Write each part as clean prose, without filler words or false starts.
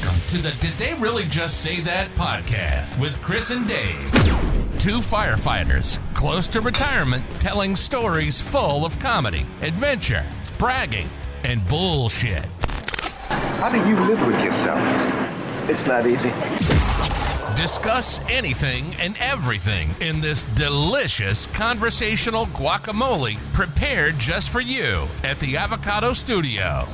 Welcome to the Did They Really Just Say That podcast with Chris and Dave. Two firefighters close to retirement telling stories full of comedy, adventure, bragging, and bullshit. How do you live with yourself? It's not easy. Discuss anything and everything in this delicious conversational guacamole prepared just for you at the Avocado Studio.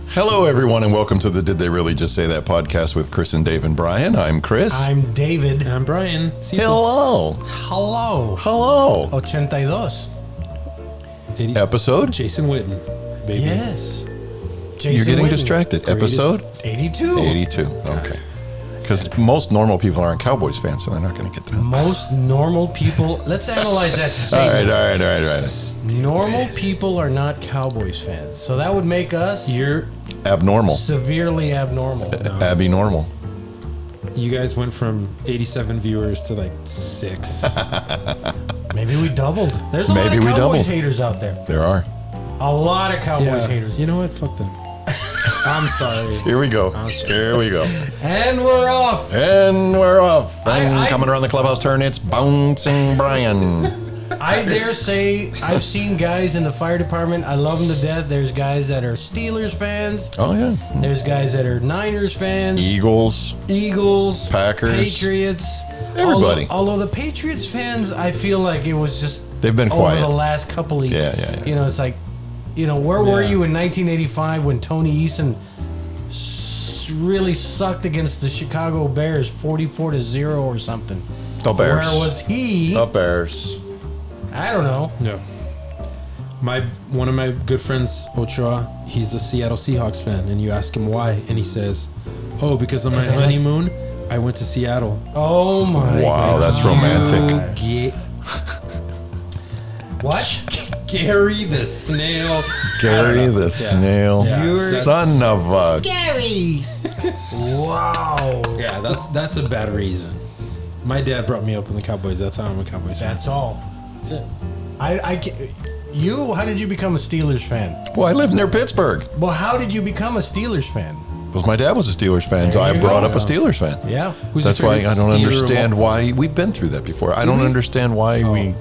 Hello, everyone, and welcome to the Did They Really Just Say That podcast with Chris and Dave and Brian. I'm Chris. I'm David. I'm Brian. Hello. Hello. Hello. 82. Episode? Jason Witten, baby. Yes. Jason You're getting Witten. distracted. Greatest. Episode? 82. 82. Okay. Because most normal people aren't Cowboys fans, so they're not going to get that. Most normal people. Let's analyze that All statement. right. Normal people are not Cowboys fans. So that would make us You're Abnormal. severely abnormal. Abby normal. you guys went from 87 viewers to like 6. Maybe we doubled. There's a Maybe lot we of Cowboys doubled. haters out there. There are. A lot of Cowboys haters. You know what? Fuck them. I'm sorry. Here we go. Here we go. And we're off. And we're off. And I- coming around the clubhouse turn, it's Bouncing Brian. I dare say I've seen guys in the fire department. I love them to death. There's guys that are Steelers fans. Oh, yeah. There's guys that are Niners fans. Eagles. Eagles, Packers. Patriots, Everybody. Although the Patriots fans, I feel like it was just They've been over quiet. the last couple of years. Yeah. You know, it's like, you know, where were Yeah. you in 1985 when Tony Eason really sucked against the Chicago Bears 44-0 or something? The Bears. Where was he? The Bears. I don't know. No. One of my good friends, Ochoa, he's a Seattle Seahawks fan, and you ask him why, and he says, "Oh, because on my Is it like- honeymoon, I went to Seattle." Oh my! Wow, God. that's romantic. Get What? Gary the snail. Gary I don't know. the Yeah. snail. Yeah, You're- Son of a... Gary. Wow. Yeah, that's a bad reason. My dad brought me up in the Cowboys. That's how I'm a Cowboys fan. That's all. That's it. How did you become a Steelers fan? Well, I live near Pittsburgh. Well, how did you become a Steelers fan? Because my dad was a Steelers fan, so There I you brought go. up a Steelers fan. Yeah. Who's That's your why favorite I don't Steeler of understand all- why we've been through that before. I don't understand why we,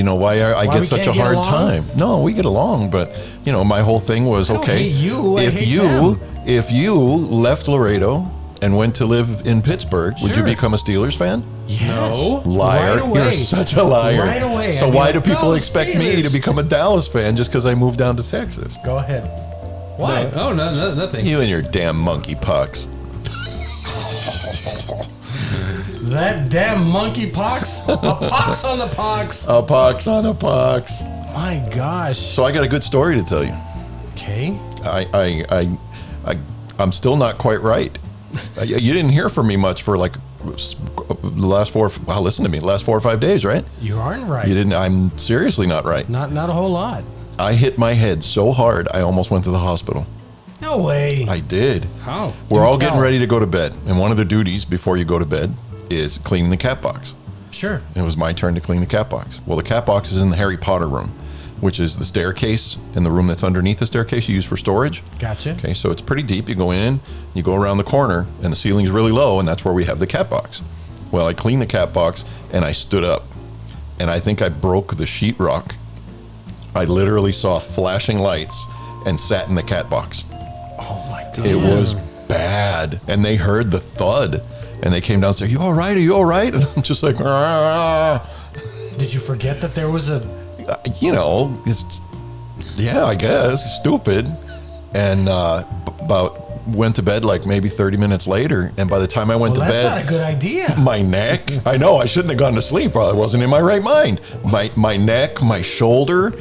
why I Why get we such a can't get hard along? time. No, we get along, but my whole thing was don't okay. hate you, I if hate you them. if you left Laredo and went to live in Pittsburgh, would you Sure. become a Steelers fan? Yes. No. Liar! Right away. You're such a liar. Right away. So I'd be why like, do people "Go expect me Steelers." to become a Dallas fan just because I moved down to Texas? Go ahead. Why? Oh, no, nothing. You and your damn monkey pucks. That damn monkey pox? A pox on the pox. A pox on a pox. My gosh. So I got a good story to tell you. Okay. I'm still not quite right. You didn't hear from me much for like the last listen to me, last 4 or 5 days, right? You aren't right. You didn't. I'm seriously not right. Not a whole lot. I hit my head so hard I almost went to the hospital. No way. I did. How? We're all tell. getting ready to go to bed, and one of the duties before you go to bed is cleaning the cat box. Sure. It was my turn to clean the cat box. Well, the cat box is in the Harry Potter room, which is the staircase in the room that's underneath the staircase you use for storage. Gotcha. Okay, so it's pretty deep. You go in, you go around the corner, and the ceiling's really low, and that's where we have the cat box. Well, I cleaned the cat box, and I stood up, and I think I broke the sheetrock. I literally saw flashing lights and sat in the cat box. Oh my God. It was bad, and they heard the thud, and they came down and said, "You all right? Are you all right?" And I'm just like, "Ah." Did you forget that there was a... I guess, stupid. And went to bed like maybe 30 minutes later, and by the time I went Well, to that's bed, not a good idea. my neck, I know I shouldn't have gone to sleep, I wasn't in my right mind. My neck, my shoulder,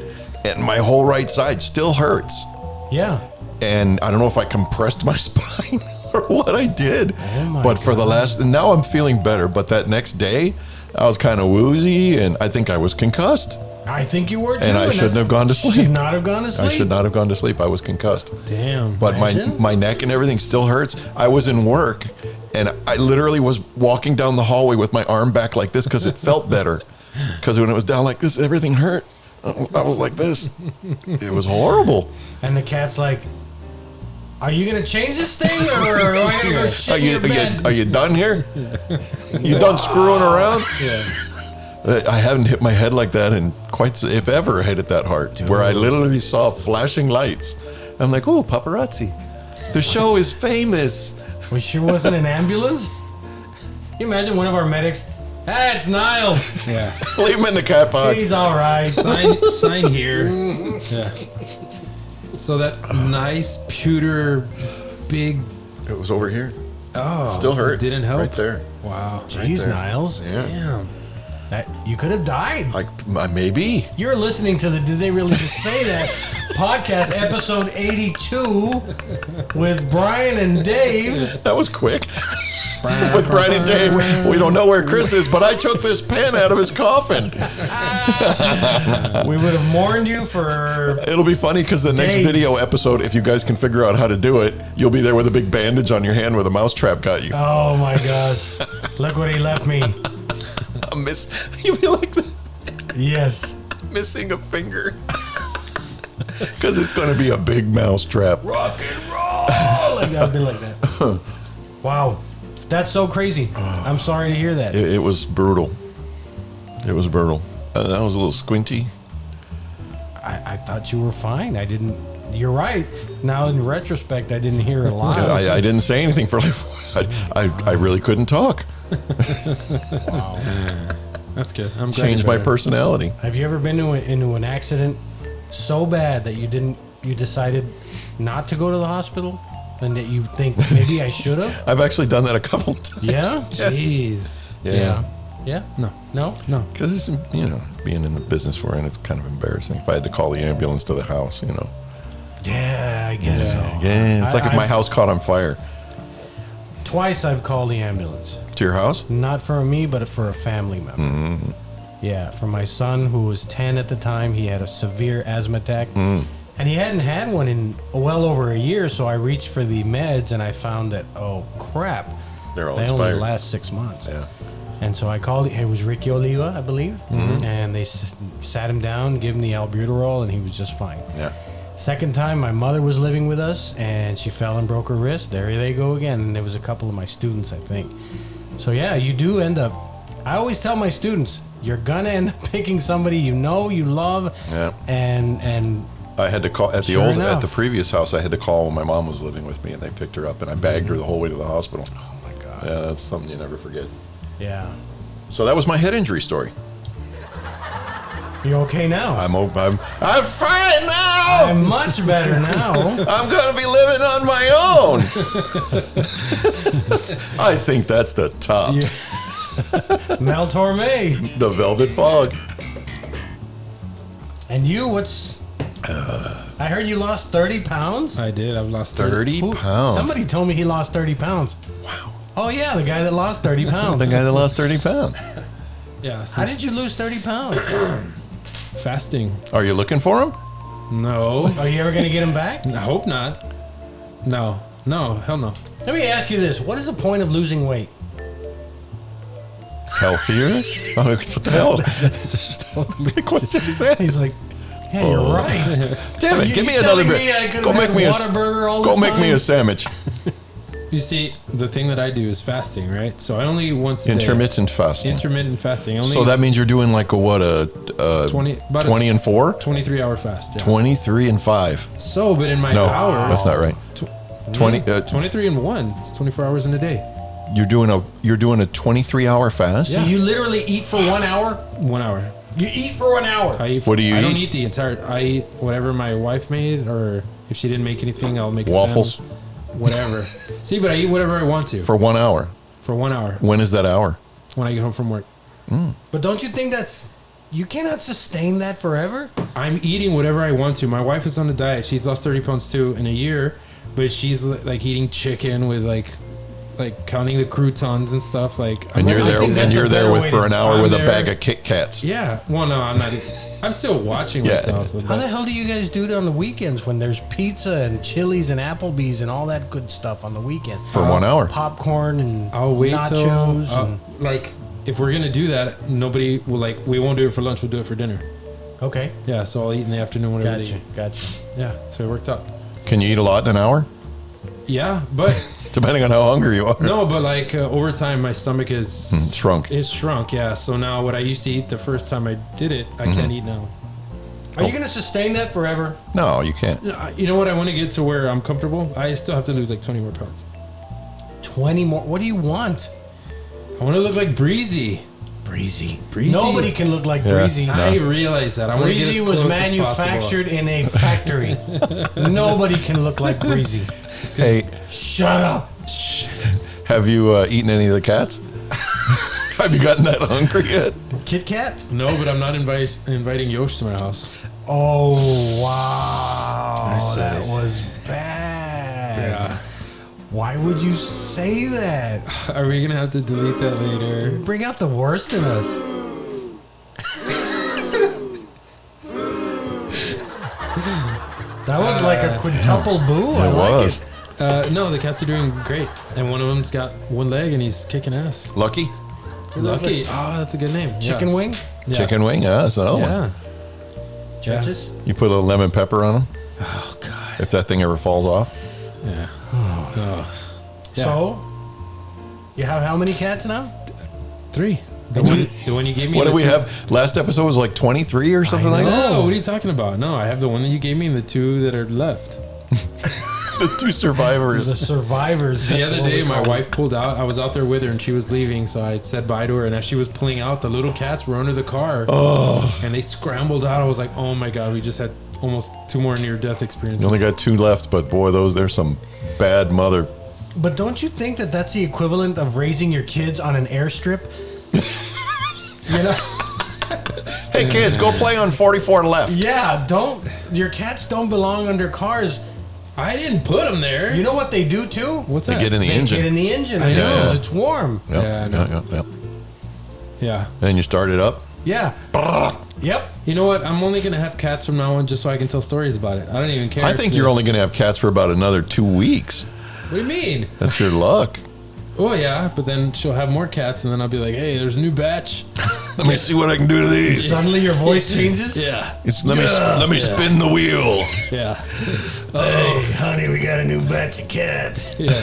and my whole right side still hurts. Yeah. And I don't know if I compressed my spine or what I did. Oh my but for now I'm feeling better. But that next day, I was kind of woozy, and I think I was concussed. I think you were too. And I shouldn't that's- have gone to sleep. Should not have gone to sleep. I should not have gone to sleep. I was concussed. Damn. But Imagine. my neck and everything still hurts. I was in work, and I literally was walking down the hallway with my arm back like this because it felt better. Because when it was down like this, everything hurt. I was like this. It was horrible. And the cat's like, "Are you gonna change this thing, or am I gonna go shit in your bed?" Are you done here? You done screwing around? Yeah. I haven't hit my head like that in if ever, hit it that hard. Where I literally saw flashing lights. I'm like, oh, paparazzi. The show is famous. We sure wasn't an ambulance. Can you imagine one of our medics? Ah, it's Niles. Yeah. Leave him in the cat box. He's all right. Sign here. Yeah. So that nice pewter big. It was over here. Oh, Still hurts. Didn't help. Right there. Wow. Jeez, there. Niles. Yeah. Damn. You could have died. Like maybe. You're listening to the Did They Really Just Say That podcast, episode 82, with Brian and Dave. That was quick. With Brian and Dave, we don't know where Chris is, but I took this pen out of his coffin. We would have mourned you for... It'll be funny because the next days. video episode, if you guys can figure out how to do it, you'll be there with a big bandage on your hand where the mouse trap got you. Oh my gosh. Look what he left me. You'll be like Yes. missing a finger. Because it's going to be a big mouse trap. Rock and roll! Like, I've been like that. Wow. That's so crazy. I'm sorry to hear that. It was brutal. It was brutal. I was a little squinty. I thought you were fine. I didn't... You're right. Now, in retrospect, I didn't hear a lot. I didn't say anything for like... I really couldn't talk. Wow. That's good. I'm glad. Changed you're my better. personality. Have you ever been into an accident so bad that you decided not to go to the hospital? And that you think maybe I should have? I've actually done that a couple times. Yeah? Jeez. Yeah. Yeah? No. No? No. Because it's, being in the business we're in, it's kind of embarrassing. If I had to call the ambulance to the house, Yeah, I guess so. Yeah, it's like if my I've- house caught on fire. Twice I've called the ambulance. To your house? Not for me, but for a family member. Mm-hmm. Yeah, for my son who was 10 at the time. He had a severe asthma attack. And he hadn't had one in well over a year, so I reached for the meds and I found that, oh crap, They're all they only expired. last 6 months. Yeah. And so I called, it was Ricky Oliva, I believe. And they sat him down, gave him the albuterol, and he was just fine. Yeah. Second time, my mother was living with us, and she fell and broke her wrist. There they go again. And there was a couple of my students, I think. So yeah, you do end up. I always tell my students, you're gonna end up picking somebody you love, Yeah. and I had to call at the Sure at enough. the previous house. I had to call when my mom was living with me, and they picked her up, and I bagged her the whole way to the hospital. oh my god, Yeah, that's something you never forget. yeah. So that was my head injury story. You okay now? I'm fine now. I'm much better now. I'm gonna be living on my own. I think that's the tops. Mel Torme. The Velvet Fog. And you, what's... I heard you lost 30 pounds? I did. I've lost 30 Who- pounds. Somebody told me he lost 30 pounds. Wow. Oh, yeah, the guy that lost 30 pounds. The guy that lost 30 pounds. Yeah. How since did you lose 30 pounds? fasting? Are you looking for him? No. Are you ever going to get him back? I hope not. No. No. Hell no. Let me ask you this. What is the point of losing weight? Healthier? Oh, what the hell? What big question is that? He's like, yeah, you're right. Damn it! You- Give me you another telling bit. me I could've Go make had me a Whataburger all go this make me time? a sandwich. You see, the thing that I do is fasting, right? So I only once a day. Intermittent fasting. Intermittent fasting. Only So that means you're doing like a 20, about a 20 and 4? 23-hour fast. Yeah. 23 and 5. So, but in my No, hour, that's not right. 20. 23 and 1. It's 24 hours in a day. You're doing a 23-hour fast. So you literally eat for 1 hour? 1 hour. You eat for 1 hour? I eat. What do you I don't eat? eat the entire. I eat whatever my wife made, or if she didn't make anything, I'll make a Waffles? sandwich, whatever. See, but I eat whatever I want to For 1 hour. for 1 hour When is that hour? when I get home from work. But don't you think that's... You cannot sustain that forever? I'm eating whatever I want to. My wife is on a diet. She's lost 30 pounds too in a year, but she's like eating chicken with like counting the croutons and stuff. Like, And you're I there think and that's you're a there better with way for to- an hour I'm with a there. bag of Kit Kats. Yeah. Well, no, I'm not. I'm still watching Yeah. myself. but- How the hell do you guys do it on the weekends when there's pizza and Chili's and Applebee's and all that good stuff on the weekend? For 1 hour. Popcorn and I'll wait till nachos and... like if we're gonna do that, nobody will we won't do it for lunch. We'll do it for dinner. Okay. Yeah, so I'll eat in the afternoon whenever they Gotcha. eat. Yeah, so it worked out. Can you eat a lot in an hour? Yeah, but Depending on how hungry you are. no, but like over time, my stomach is Shrunk. It's shrunk. Yeah, so now what I used to eat the first time I did it, I can't eat now. Are you going to sustain that forever? No, you can't. You know what? I want to get to where I'm comfortable. I still have to lose like 20 more pounds. 20 more? What do you want? I want to look like Breezy. Breezy. Breezy. Nobody can look like Yeah. Breezy. I realize that. I want to get Breezy as was close as manufactured in a factory. Nobody can look like Breezy. Hey, Shut up. have you eaten any of the cats? Have you gotten that hungry yet? Kit Kat? possible. No, but I'm not inviting Yosh to my house. Oh, wow. I said That it. was bad. Yeah. Why would you say that? Are we gonna have to delete that later? Bring out the worst in us. That was like a quintuple boo. I It like was. it. No, the cats are doing great, and one of them's got one leg and he's kicking ass. Lucky? Lucky. Oh, that's a good name. Chicken wing? Yeah. Chicken wing? Yeah, that's another one. Yeah. Churches? You put a little lemon pepper on them Oh god. if that thing ever falls off. Yeah. Oh. Yeah. So, you have how many cats now? 3. The one you gave me. What the did we two- have? Last episode was like 23 or something like that? No, what are you talking about? No, I have the one that you gave me and the 2 that are left. The two survivors. The survivors. The other What day, we my call them. wife pulled out. I was out there with her, and she was leaving, so I said bye to her. And as she was pulling out, the little cats were under the car, and they scrambled out. I was like, "Oh my god, we just had almost 2 more near-death experiences." You only got 2 left, but boy, there's some bad mother. But don't you think that that's the equivalent of raising your kids on an airstrip? You know? Hey kids, go play on 44 left. Yeah, your cats don't belong under cars. I didn't put them there. You know what they do too? What's They that? get in the They engine. get in the engine. I know. because it's warm. Yep, Yeah, I know. yeah. Yeah. And then you start it up. Yeah. Yep. You know what? I'm only gonna have cats from now on, just so I can tell stories about it. I don't even care. I if think the- you're only going to have cats for about another 2 weeks. What do you mean? That's your luck. Oh yeah, but then she'll have more cats, and then I'll be like, "Hey, there's a new batch." Let me see what I can do to these. Suddenly your voice changes. Yeah. Let me spin the wheel. Yeah. Hey, honey, we got a new batch of cats. Yeah.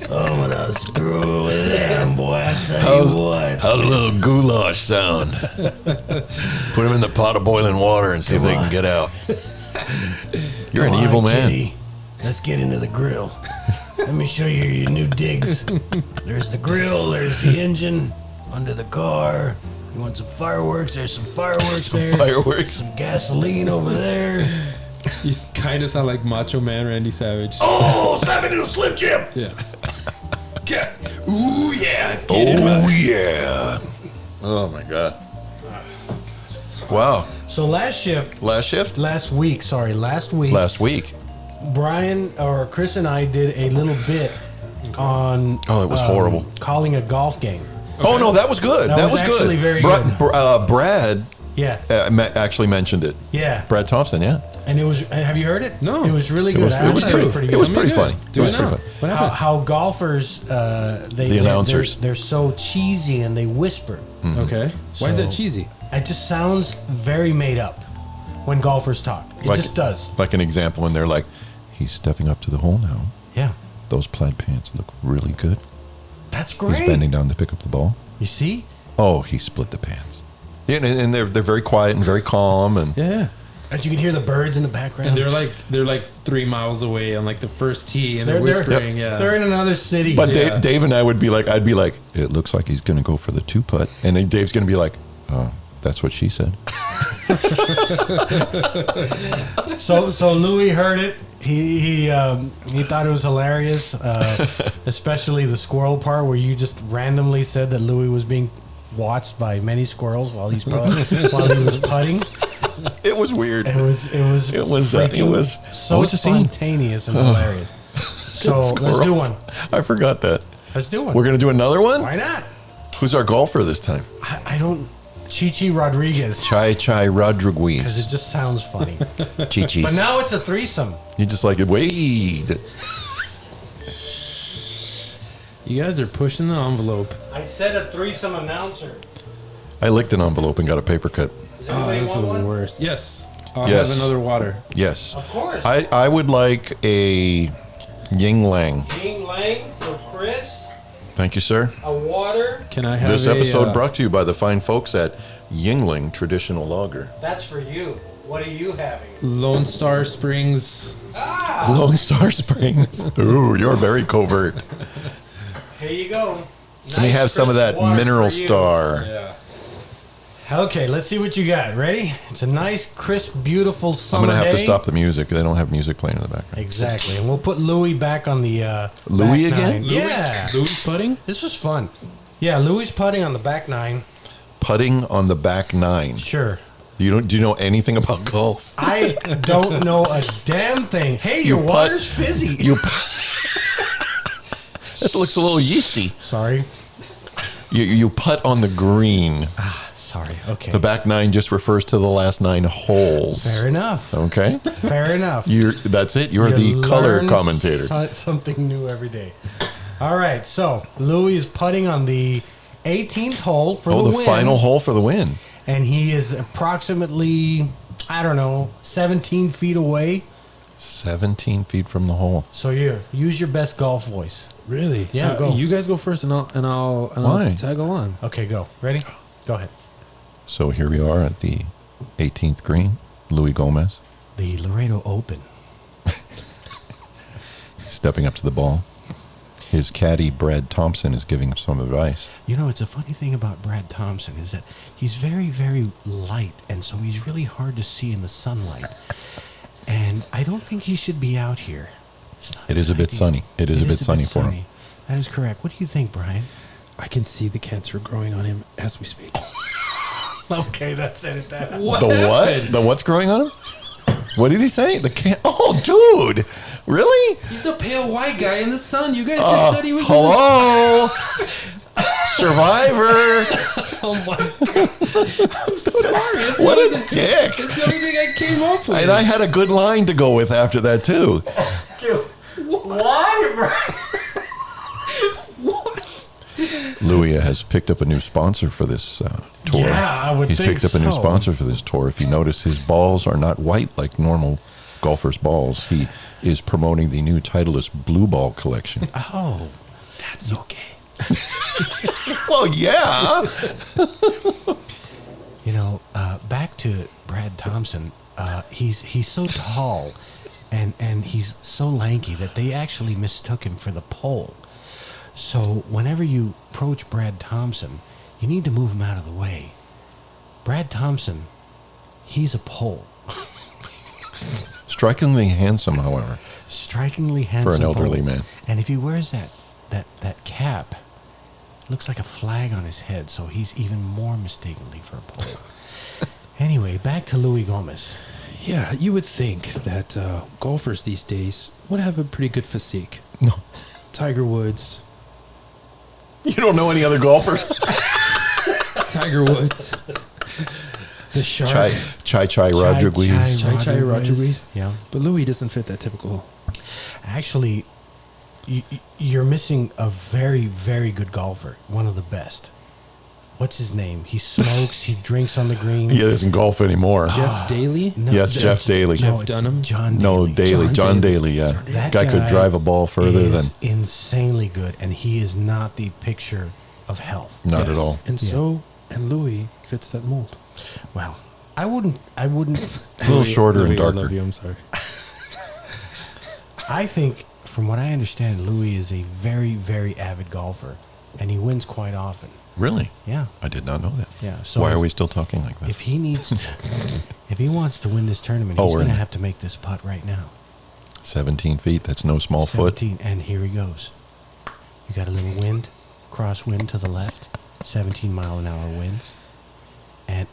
I'm gonna screw with them, boy. I tell you what. How's a little goulash sound? Put them in the pot of boiling water and see if they can get out. You're an Come on, evil man. kitty. Let's get into the grill. Let me show you your new digs. There's the grill, there's the engine, under the car. You want some fireworks? There's some fireworks there. Fireworks. Some gasoline over there. You kind of sound like Macho Man Randy Savage. Oh, snap into a Slim Jim. Yeah. Ooh yeah. Oh yeah. Oh my god. Wow. So last week, Last week. Brian or Chris and I did a little bit on Oh, it was horrible. calling a golf game. Oh no, that was good. That That was was good. actually very good. Brad Yeah. actually mentioned it. Yeah. Brad Thompson, yeah. And it was, have you heard it? No. It was really good. It was I thought pretty- pretty it good. was pretty funny. Do It was it pretty now. funny. What happened? How golfers, the announcers. they're so cheesy and they whisper. Okay. Why is that So- cheesy? It just sounds very made up when golfers talk. It just does. Like an example when they're like, he's stepping up to the hole now. Yeah. Those plaid pants look really good. That's He's great. bending down to pick up the ball. You see? Oh, he split the pants. Yeah, and they're very quiet and very calm and Yeah. As you can hear the birds in the background. And they're like 3 miles away on like the first tee, and they're whispering. Yeah. They're in another city. But Yeah. Dave and I'd be like, it looks like he's going to go for the 2-putt. And then Dave's going to be like, oh, that's what she said. So Louis heard it. He thought it was hilarious, especially the squirrel part where you just randomly said that Louis was being watched by many squirrels while he was putting. It was weird. It was freaking- so what's the scene? spontaneous and hilarious. So let's do Squirrels. one. I forgot that. Let's do one. We're going to do another one? Why not? Who's our golfer this time? I don't. Chichi Rodriguez. Chai Because Rodriguez. it just sounds funny. Chichis. But now it's a threesome. You just like it. Wade. You guys are pushing the envelope. I said a threesome announcer. I licked an envelope and got a paper cut. Oh, this is the worst. Yes. I'll Yes. have another water. Yes. Of course. I would like a Ying Lang. Ying Lang for Chris. Thank you, sir. A water. Can I have This a, episode brought to you by the fine folks at Yingling Traditional Lager. That's for you. What are you having? Lone Star Springs? Lone Star Springs. Ooh, you're very covert. Here you go. Let me have some of that Mineral Star. Yeah. Okay, let's see what you got. Ready? It's a nice, crisp, beautiful I'm summer going to have to day. stop the music. They don't have music playing in the background. Exactly, and we'll put Louis back on the Louis back again? nine. Yeah, Louis putting? this was fun. Yeah, Louis putting on the back nine. Putting on the back nine. Sure. Do you know anything about golf? I don't know a damn thing. Hey, your putt- water's fizzy. This looks a little yeasty. Sorry. You putt on the green. Sorry. Okay. The back nine just refers to the last 9 holes. Fair enough. Okay. Fair enough. That's it. You're You the color learn commentator. Something new every day. All right, so Louis is putting on the 18th hole for the the win. final hole for the win. And he is approximately, 17 feet away. 17 feet from the hole. So you use your best golf voice. Really? Yeah, go. You guys go first, and I'll Why? tag along. Okay, go. Ready? Go ahead. So here we are at the 18th green. Louis Gomez The Laredo Open. stepping up to the ball. His caddy, Brad Thompson, is giving him some advice. You know, it's a funny thing about Brad Thompson is that he's very, very light, and so he's really hard to see in the sunlight. And I don't think he should be out here. It's not It is a good bit idea. sunny. It is a bit sunny for him. That is correct. What do you think, Brian? I can see the cancer growing on him as we speak. Okay, that's it at that. The what? The what's growing on him? What did he say? The can. Oh, dude! Really? He's a pale white guy in the sun. You guys just said he was. Hello, Survivor. Oh my God. I'm sorry. That's What the a only thing- dick! That's the only thing I came up with. And I had a good line to go with after that too. Why, Brian? Louis has picked up a new sponsor for this tour. Yeah, I would He's think picked up a new so. sponsor for this tour. If you notice, his balls are not white like normal golfers' balls. He is promoting the new Titleist Blue Ball collection. Oh, That's okay. Well, yeah. back to Brad Thompson. He's so tall, and he's so lanky that they actually mistook him for the pole. So whenever you approach Brad Thompson, you need to move him out of the way. Brad Thompson, he's a pole. Strikingly handsome, however. Strikingly handsome For an elderly pole. man. And if he wears that cap, looks like a flag on his head, so he's even more mistakenly for a pole. Anyway, back to Louis Gomez. Yeah, you would think that golfers these days would have a pretty good physique. No. Tiger Woods. You don't know any other golfers? Tiger Woods. The Shark. Chai Rodriguez. Chai Rodriguez. Yeah. But Louis doesn't fit that typical. Actually, you're missing a very, very good golfer. One of the best. What's his name? He smokes. He drinks on the green. He doesn't golf anymore. Jeff Daly? No, Yes, Jeff Daly. Jeff it's Dunham? John No, Daly. John Daly, yeah. That Guy could drive a ball further is than... insanely good, and he is not the picture of health. Not Yes. at all. And Louis fits that mold. Well, I wouldn't. A little shorter and Louis, I love darker. you, I'm sorry. I think, from what I understand, Louis is a very, very avid golfer, and he wins quite often. Really? Yeah, I did not know that. yeah. So Why are we still talking like that? if he needs to, if he wants to win this tournament, Oh, he's we're going to in. have to make this putt right now. 17 feet, that's no small foot. 17, and here he goes. You got a little wind, crosswind to the left, 17-mile-an-hour winds, and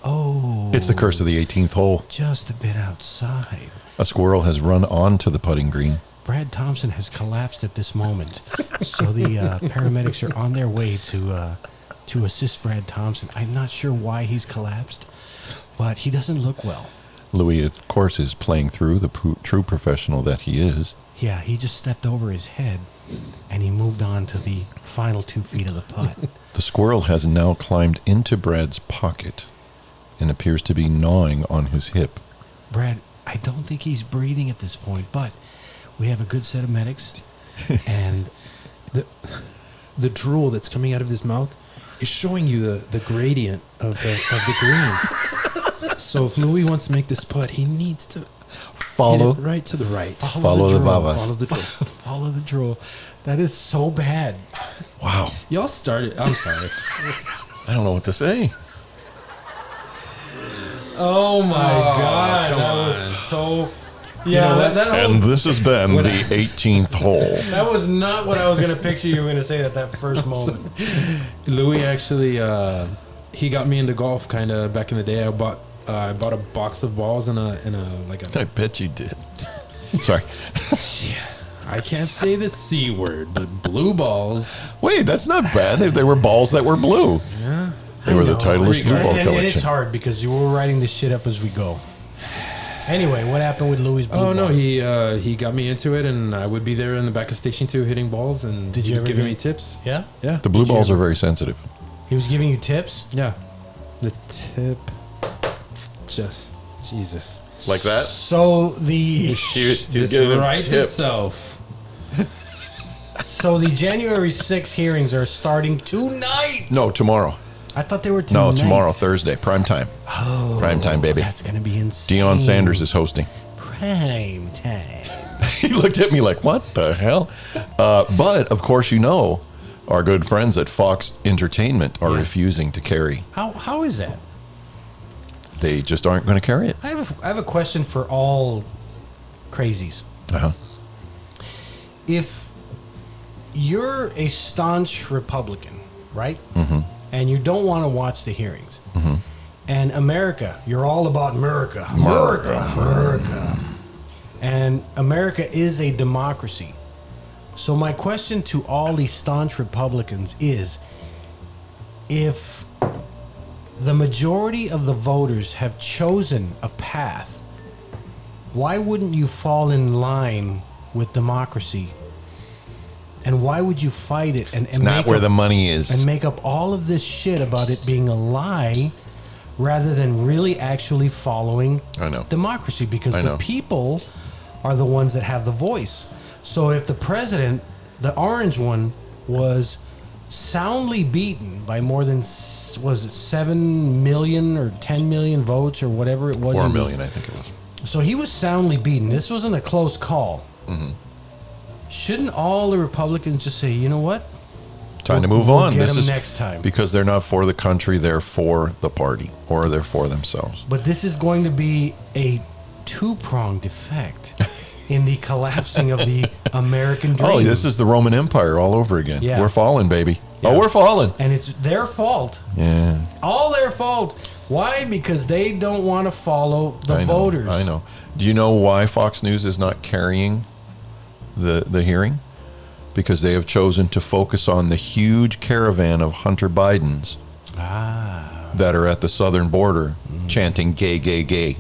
It's the curse of the 18th hole. just a bit outside. A squirrel has run onto the putting green. Brad Thompson has collapsed at this moment, so the paramedics are on their way to assist Brad Thompson. I'm not sure why he's collapsed, but he doesn't look well. Louis, of course, is playing through the true professional that he is. Yeah, he just stepped over his head, and he moved on to the final 2 feet of the putt. The squirrel has now climbed into Brad's pocket and appears to be gnawing on his hip. Brad, I don't think he's breathing at this point, but we have a good set of medics, and The drool that's coming out of his mouth is showing you the gradient of the green. So if Louis wants to make this putt, he needs to Follow. hit it right to the right. Follow the drool. Vavas. Follow the drool. Follow the drool. That is so bad. Wow. Y'all started. I'm sorry. I don't know what to say. Oh my God, come that on. was so. You Yeah, know what? that And this has been the 18th hole. that was not what I was gonna picture you were gonna say at that first moment. Louis actually, he got me into golf kind of back in the day. I bought a box of balls and a I bet you did. Sorry. I can't say the C word, but blue balls. Wait, that's not bad. They were balls that were blue. Yeah. They were the know. Titleist blue ball And it's collection. hard because you were writing this shit up as we go. Anyway, what happened with Louis' blue Oh no, ball? he got me into it, and I would be there in the back of Station 2 hitting balls, and Did he you was ever giving get- me tips. Yeah, Yeah, The blue balls are very sensitive. he was giving you tips. yeah. The tip, just Jesus. Like that? So the This writes itself. so the January 6th hearings are starting tonight. No, tomorrow. I thought they were tonight. No, tomorrow, Thursday. Prime time. Oh, Prime time, baby. That's gonna be insane. Deion Sanders is hosting. Prime time. He looked at me like, what the hell? But, of course, you know, our good friends at Fox Entertainment are refusing to carry. How is that? They just aren't going to carry it. I have a question for all crazies. Uh-huh. If you're a staunch Republican, right? Mm-hmm. And you don't want to watch the hearings, and America, you're all about America. And America is a democracy. So my question to all these staunch Republicans is, if the majority of the voters have chosen a path, why wouldn't you fall in line with democracy? And why would you fight it and It's not make where up, the money is. and make up all of this shit about it being a lie rather than really actually following I know. democracy? Because I the know. people are the ones that have the voice. So if the president, the orange one, was soundly beaten by more than, was it 7 million or 10 million votes or whatever it was? 4 million, I think it was. So he was soundly beaten. This wasn't a close call. Mm-hmm. Shouldn't all the Republicans just say, you know what? Time to move We'll on. get This them is next time. because they're not for the country; they're for the party, or they're for themselves. But this is going to be a two-pronged effect in the collapsing of the American dream. Oh, this is the Roman Empire all over again. Yeah. We're falling, baby. Yeah. Oh, we're falling. And it's their fault. Yeah, All their fault. Why? Because they don't want to follow the I know, voters. I know. Do you know why Fox News is not carrying the hearing? Because they have chosen to focus on the huge caravan of Hunter Bidens that are at the southern border chanting "gay, gay, gay."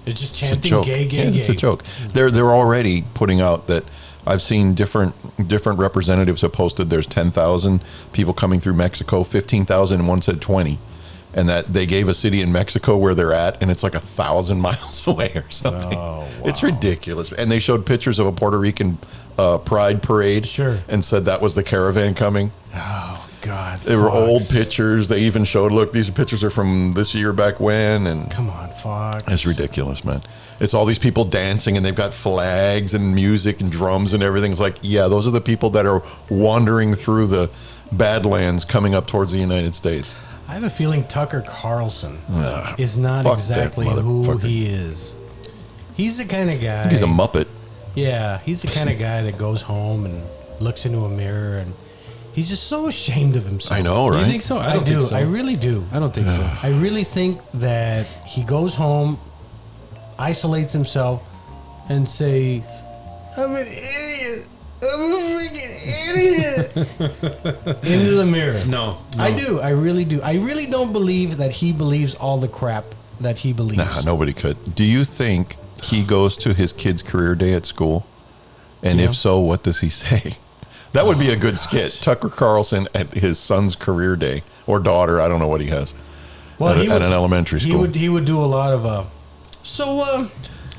They're just It's a chanting joke. gay, gay, Yeah, gay. it's a joke. They're already putting out that I've seen different representatives have posted there's 10,000 people coming through Mexico, 15,000, and one said 20, and that they gave a city in Mexico where they're at, and it's like 1,000 miles away or something. Oh, wow. It's ridiculous. And they showed pictures of a Puerto Rican pride parade, Sure. and said that was the caravan coming. Oh, God. They were Fox. old pictures. They even showed, look, these pictures are from this year back when, and Come on, Fox. it's ridiculous, man. It's all these people dancing and they've got flags and music and drums and everything. It's like, yeah, those are the people that are wandering through the Badlands coming up towards the United States. I have a feeling Tucker Carlson is not fuck that exactly who motherfucker. he is. He's the kind of guy. He's a Muppet. Yeah, he's the kind of guy that goes home and looks into a mirror and he's just so ashamed of himself. I know, right? You think so? I don't do. think so. I really do. I don't think so. I really think that he goes home, isolates himself, and says, "I'm an idiot. I'm a freaking idiot." Into the mirror. No, I do. I really do. I really don't believe that he believes all the crap that he believes. Nah, nobody could. Do you think, he goes to his kid's career day at school? And Yeah. if so, what does he say? That would be a good skit. Tucker Carlson at his son's career day, or daughter, I don't know what he has, at an elementary school. He would do a lot of,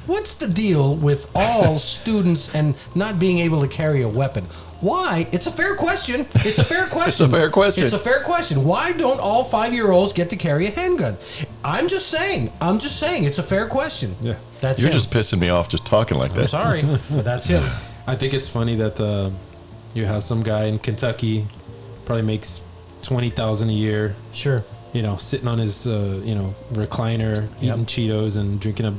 what's the deal with all students and not being able to carry a weapon? Why? It's a fair question. It's a fair question. It's a fair question. It's a fair question. Why don't all 5-year-olds get to carry a handgun? I'm just saying. It's a fair question. Yeah. That's You're him. just pissing me off just talking like I'm that. sorry, but that's him. I think it's funny that you have some guy in Kentucky probably makes $20,000 a year, Sure. sitting on his recliner, eating Cheetos and drinking a.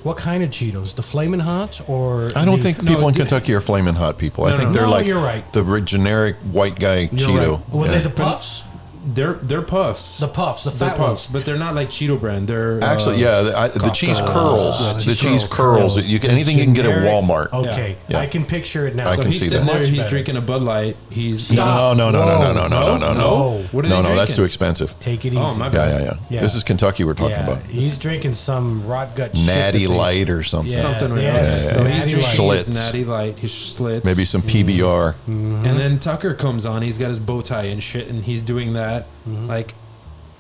What kind of Cheetos? The Flamin' Hots or? I don't the- think people in Kentucky are flaming hot people. I No, think no, they're no, like you're right. the generic white guy You're Cheeto. right. Were Yeah. they the Puffs? They're puffs. The Puffs, the They're fat puffs, ones. but they're not like Cheeto brand. They're Actually, the cheese curls. yeah, the cheese cheese curls. curls. You can, anything you can get at Generic- Walmart. Okay, Yeah. I can picture it now. I So can he's see sitting that. there. Much He's better. drinking a Bud Light. He's No. No? No. What are No, they that's drinking? too expensive. Take it easy. Oh, my bad. Yeah. Yeah. This is Kentucky we're talking Yeah, about. he's drinking some rot gut shit Natty that they- Light or something. Yeah. Something like Yeah, that. yeah, So yeah. he's Natty drinking Light. his Natty Light, his Schlitz. Maybe some PBR. And then Tucker comes on. He's got his bow tie and shit, and he's doing that. Like,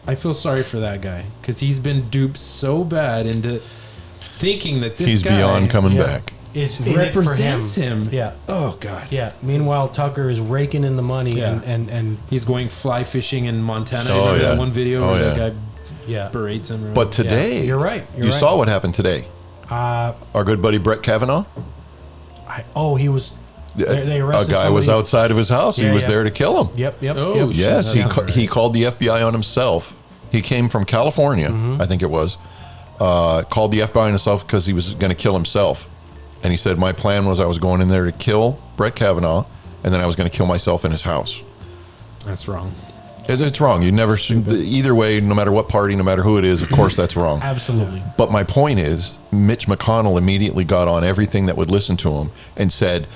I feel sorry for that guy because he's been duped so bad into thinking that this He's guy beyond coming Yeah. back. Is in it for represents him. Yeah. Oh God. Yeah. Meanwhile, Tucker is raking in the money Yeah. and He's going fly fishing in Montana. Oh, Remember yeah. that one video Oh, where yeah. the guy yeah. berates him? But today, You're right. You're you right. saw what happened today. Our good buddy Brett Kavanaugh. He was. They A arrested guy was somebody- outside of his house. Yeah, he was yeah. there to kill him. Yep. Oh, shit. Yes, That he sounds right. he called the FBI on himself. He came from California, I think it was. Called the FBI on himself because he was going to kill himself. And he said, my plan was I was going in there to kill Brett Kavanaugh, and then I was going to kill myself in his house. That's wrong. It's wrong. You never, either way, no matter what party, no matter who it is, of course that's wrong. Absolutely. But my point is, Mitch McConnell immediately got on everything that would listen to him and said,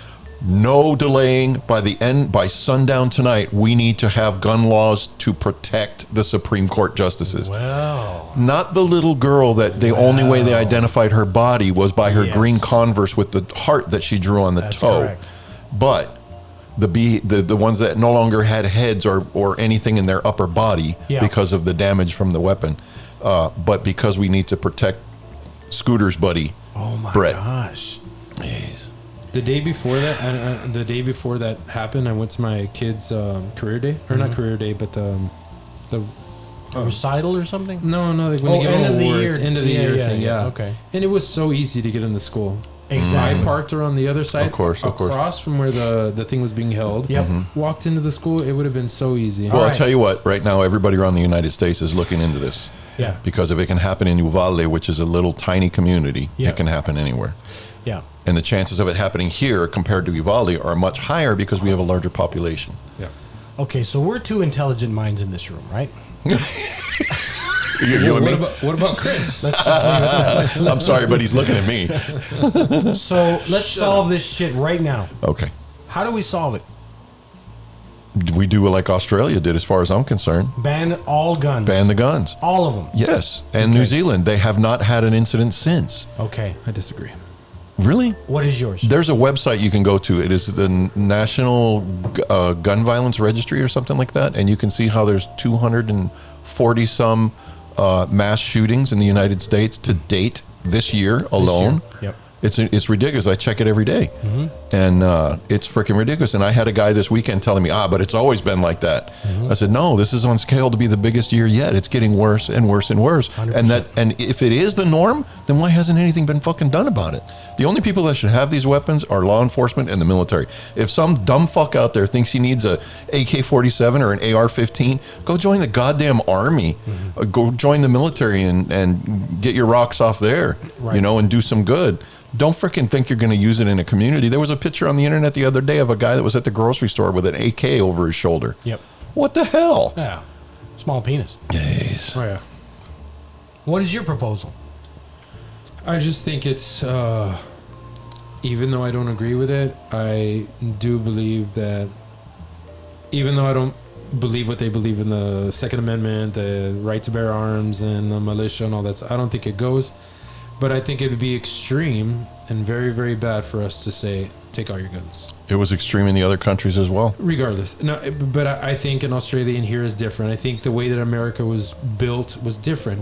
no delaying. By sundown tonight, we need to have gun laws to protect the Supreme Court justices. Well, Not the little girl that the only way they identified her body was by her Yes. green Converse with the heart that she drew on the That's toe. correct. But the ones that no longer had heads or anything in their upper body Yeah. because of the damage from the weapon, but because we need to protect Scooter's buddy, oh my Brett. gosh. The day before that, happened, I went to my kid's career day, or not career day, but the A recital or something? no, like when they give end them of the awards, year. end of the Yeah, year yeah, thing, yeah, yeah. okay. And it was so easy to get into school. Exactly. I parked around the other side, Of course. across from where the thing was being held. Yep. Walked into the school, it would have been so easy. Well, All I'll right. tell you what, right now, everybody around the United States is looking into this. Yeah. Because if it can happen in Uvalde, which is a little tiny community, Yeah. it can happen anywhere. Yeah. And the chances of it happening here compared to Uvalde are much higher because we have a larger population. Yeah. Okay, so we're two intelligent minds in this room, right? You and me? What about Chris? I'm sorry, but he's looking at me. So let's solve this shit right now. Okay. How do we solve it? We do like Australia did, as far as I'm concerned. Ban all guns. Ban the guns. all of them. Yes. And New Zealand, they have not had an incident since. Okay. I disagree. Really? What is yours? There's a website you can go to. It is the National Gun Violence Registry or something like that. And you can see how there's 240 some mass shootings in the United States to date this year alone. Yep. It's ridiculous. I check it every day. And it's freaking ridiculous. And I had a guy this weekend telling me, but it's always been like that. I said, no, this is on scale to be the biggest year yet. It's getting worse and worse and worse. 100%. And if it is the norm, then why hasn't anything been fucking done about it? The only people that should have these weapons are law enforcement and the military. If some dumb fuck out there thinks he needs a AK-47 or an AR-15, go join the goddamn army. Go join the military and get your rocks off there, Right. and do some good. Don't freaking think you're going to use it in a community. There was a picture on the internet the other day of a guy that was at the grocery store with an AK over his shoulder. Yep. What the hell? Yeah. Small penis. Yes. Oh yeah. What is your proposal? I just think it's, even though I don't agree with it, I do believe that, even though I don't believe what they believe in the Second Amendment, the right to bear arms and the militia and all that, I don't think it goes. But I think it would be extreme and very, very bad for us to say, take all your guns. It was extreme in the other countries as well. Regardless. No, but I think in Australia and here is different. I think the way that America was built was different.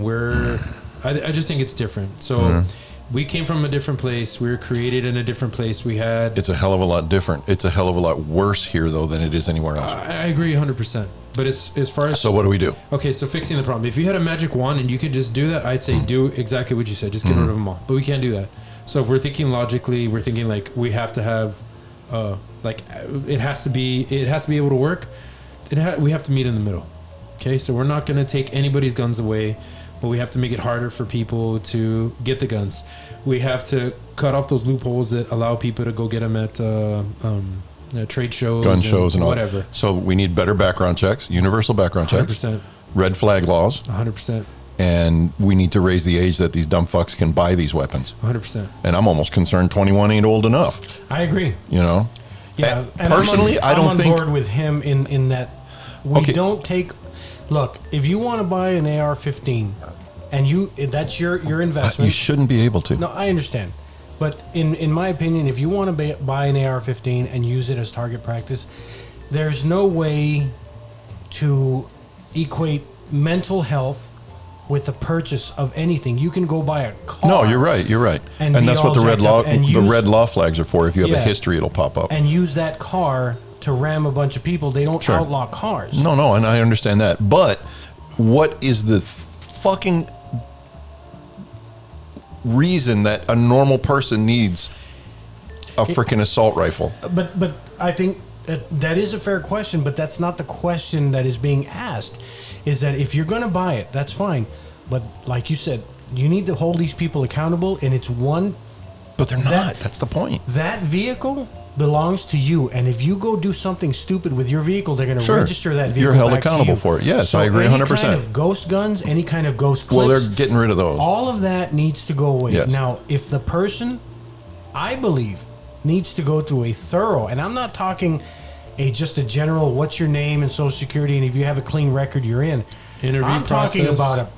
I just think it's different. So we came from a different place. We were created in a different place. It's a hell of a lot different. It's a hell of a lot worse here, though, than it is anywhere else. I agree 100%. But as far as... So what do we do? Okay, so fixing the problem. If you had a magic wand and you could just do that, I'd say do exactly what you said. Just get rid of them all. But we can't do that. So if we're thinking logically, we're thinking like we have to have... it has to be able to work. We have to meet in the middle. Okay, so we're not going to take anybody's guns away, but we have to make it harder for people to get the guns. We have to cut off those loopholes that allow people to go get them at trade shows, gun shows, and whatever. So we need better background checks, universal background checks, 100%, red flag laws, 100%, and we need to raise the age that these dumb fucks can buy these weapons. 100%. And I'm almost concerned 21 ain't old enough. I agree. You know. Yeah, and personally, I'm on board with him in that we don't take. Look, if you want to buy an AR-15, and that's your investment, you shouldn't be able to. No, I understand, but in my opinion, if you want to buy an AR-15 and use it as target practice, there's no way to equate mental health with the purchase of anything. You can go buy a car. No, you're right. And that's what the red law flags are for. If you have a history, it'll pop up. And use that car to ram a bunch of people. They don't outlaw cars. No, and I understand that. But what is the fucking reason that a normal person needs a freaking assault rifle? But I think that is a fair question, but that's not the question that is being asked. Is that if you're going to buy it, that's fine. But like you said, you need to hold these people accountable, and it's one... But they're not. That's the point. That vehicle belongs to you, and if you go do something stupid with your vehicle, they're going to register that vehicle. You're held back accountable to you. for it. Yes, so I agree 100%. Any kind of ghost guns, any kind of ghost clips... Well, they're getting rid of those. All of that needs to go away. Yes. Now, if the person, I believe, needs to go through a thorough, and I'm not talking... just a general, what's your name and social security, and if you have a clean record, you're in. I'm talking about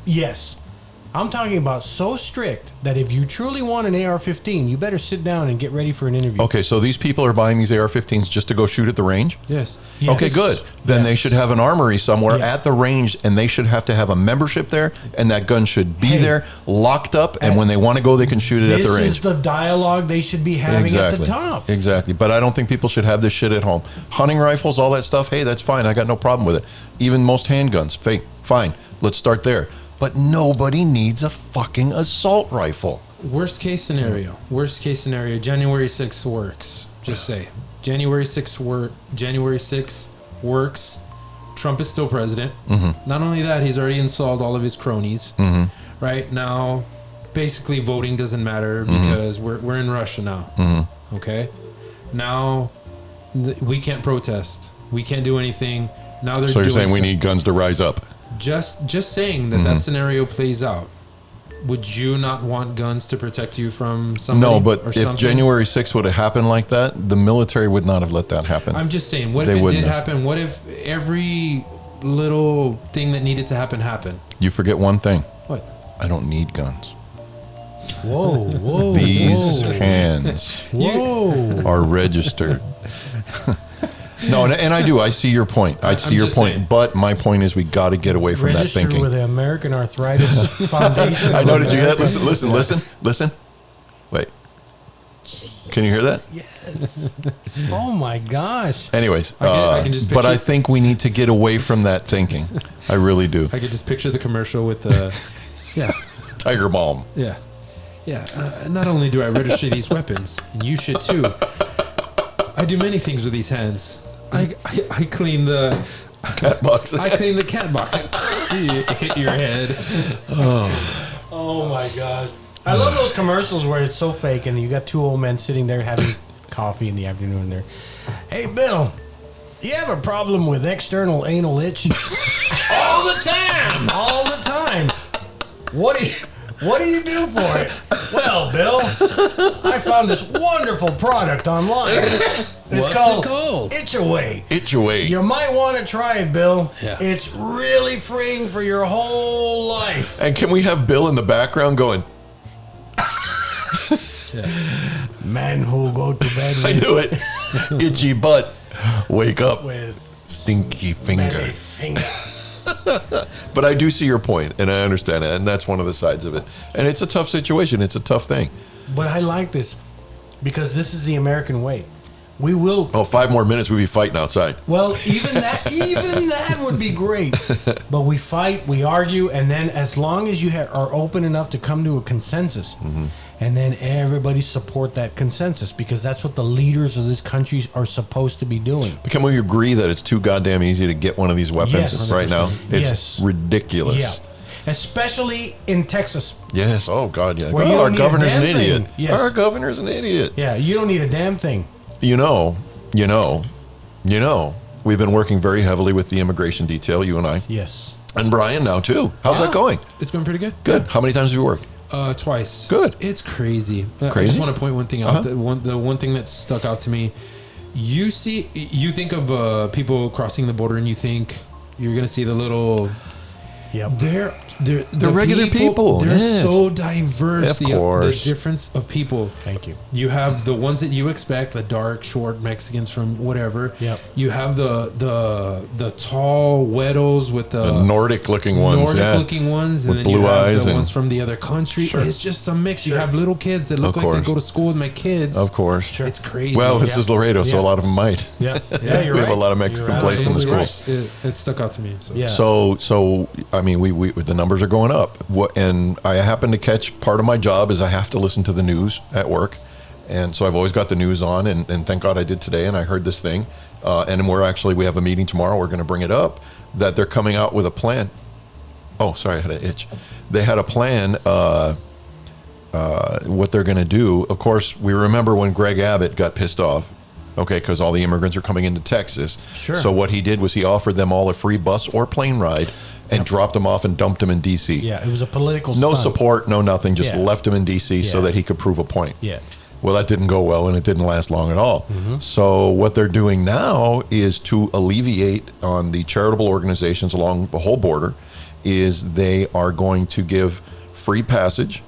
I'm talking about so strict that if you truly want an AR-15, you better sit down and get ready for an interview. Okay, so these people are buying these AR-15s just to go shoot at the range? Yes. Okay, good. Then they should have an armory somewhere at the range, and they should have to have a membership there, and that gun should be there, locked up, and when they want to go, they can shoot it at the range. This is the dialogue they should be having at the top. Exactly. But I don't think people should have this shit at home. Hunting rifles, all that stuff, hey, that's fine. I got no problem with it. Even most handguns, fine. Let's start there. But nobody needs a fucking assault rifle. Worst case scenario, January 6th works. Just say. January 6th works. Trump is still president. Mm-hmm. Not only that, he's already installed all of his cronies. Mm-hmm. Right now, basically voting doesn't matter because we're in Russia now. Mm-hmm. Okay? Now, we can't protest. We can't do anything. Now they're So you're saying we need guns to rise up? Just saying that scenario plays out. Would you not want guns to protect you from somebody? No, but if January 6th would have happened like that, the military would not have let that happen. I'm just saying, what if it did happen? What if every little thing that needed to happen happened? You forget one thing. What? I don't need guns. Whoa. These hands are registered. No, and I do. I see your point. I see your point. But my point is we got to get away from that thinking. With the American Arthritis Foundation. I know. Did you hear that? Listen. Wait. Can you hear that? Yes. Oh, my gosh. Anyways, I can just but I think we need to get away from that thinking. I really do. I could just picture the commercial with the... Tiger Balm. Yeah. Not only do I register these weapons, and you should too, I do many things with these hands. I clean the cat box. I clean the cat box. Hit your head. Oh my gosh. I love those commercials where it's so fake and you got two old men sitting there having coffee in the afternoon there. Hey Bill, you have a problem with external anal itch? All the time. What do you do for it? Well, Bill, I found this wonderful product online. It's called Itch Away. Itch Away. You might want to try it, Bill. Yeah. It's really freeing for your whole life. And can we have Bill in the background going... Man who go to bed with I knew it. Itchy butt. Wake up. with Stinky smelly finger. finger. But I do see your point, and I understand it, and that's one of the sides of it. And it's a tough situation. It's a tough thing. But I like this because this is the American way. We will. Oh, 5 more minutes, we'd be fighting outside. Well, even that would be great. But we fight, we argue, and then as long as you are open enough to come to a consensus, and then everybody support that consensus because that's what the leaders of this country are supposed to be doing. Can we agree that it's too goddamn easy to get one of these weapons Yes. right now? It's Yes. ridiculous. Yeah, especially in Texas. Yes. Oh God. Yeah. Where you Well, don't our need a governor's an damn thing. idiot. Yes. Our governor's an idiot. Yeah, you don't need a damn thing. You know. We've been working very heavily with the immigration detail. You and I, Yes. and Brian now too. How's that going? It's going pretty good. Good. How many times have you worked? Twice. Good. It's crazy. I Crazy? just want to point one thing out. The one thing that stuck out to me. You think of people crossing the border, and you think you're gonna see the little. Yep. They're regular people. They're Yes. so diverse. Of course. The difference of people. Thank you. You have the ones that you expect, the dark, short Mexicans from whatever. Yep. You have the tall Weddles with the Nordic-looking ones. Yeah. Nordic-looking ones, and With then you blue have eyes the and- ones from the other country. Sure. It's just a mix. You have little kids that look Of like they course. go to school with my kids. Of course. Sure. It's crazy. Well, this Yeah. is Laredo, so Yeah. a lot of them might. Yeah. Yeah, you're We right. have a lot of Mexican You're plates in the absolutely schools. It stuck out to me. So. Yeah. So I mean, we the numbers are going up. And I happen to catch part of my job is I have to listen to the news at work, and so I've always got the news on. And thank God I did today. And I heard this thing, and we have a meeting tomorrow. We're going to bring it up that they're coming out with a plan. Oh, sorry, I had an itch. They had a plan. What they're going to do. Of course, we remember when Greg Abbott got pissed off. Okay, because all the immigrants are coming into Texas. Sure. So what he did was he offered them all a free bus or plane ride and dropped them off and dumped them in D.C. Yeah, it was a political No stunt. support, no nothing, just Yeah. left him in D.C. so Yeah. that he could prove a point. Yeah. Well, that didn't go well, and it didn't last long at all. Mm-hmm. So what they're doing now is to alleviate on the charitable organizations along the whole border is they are going to give free passage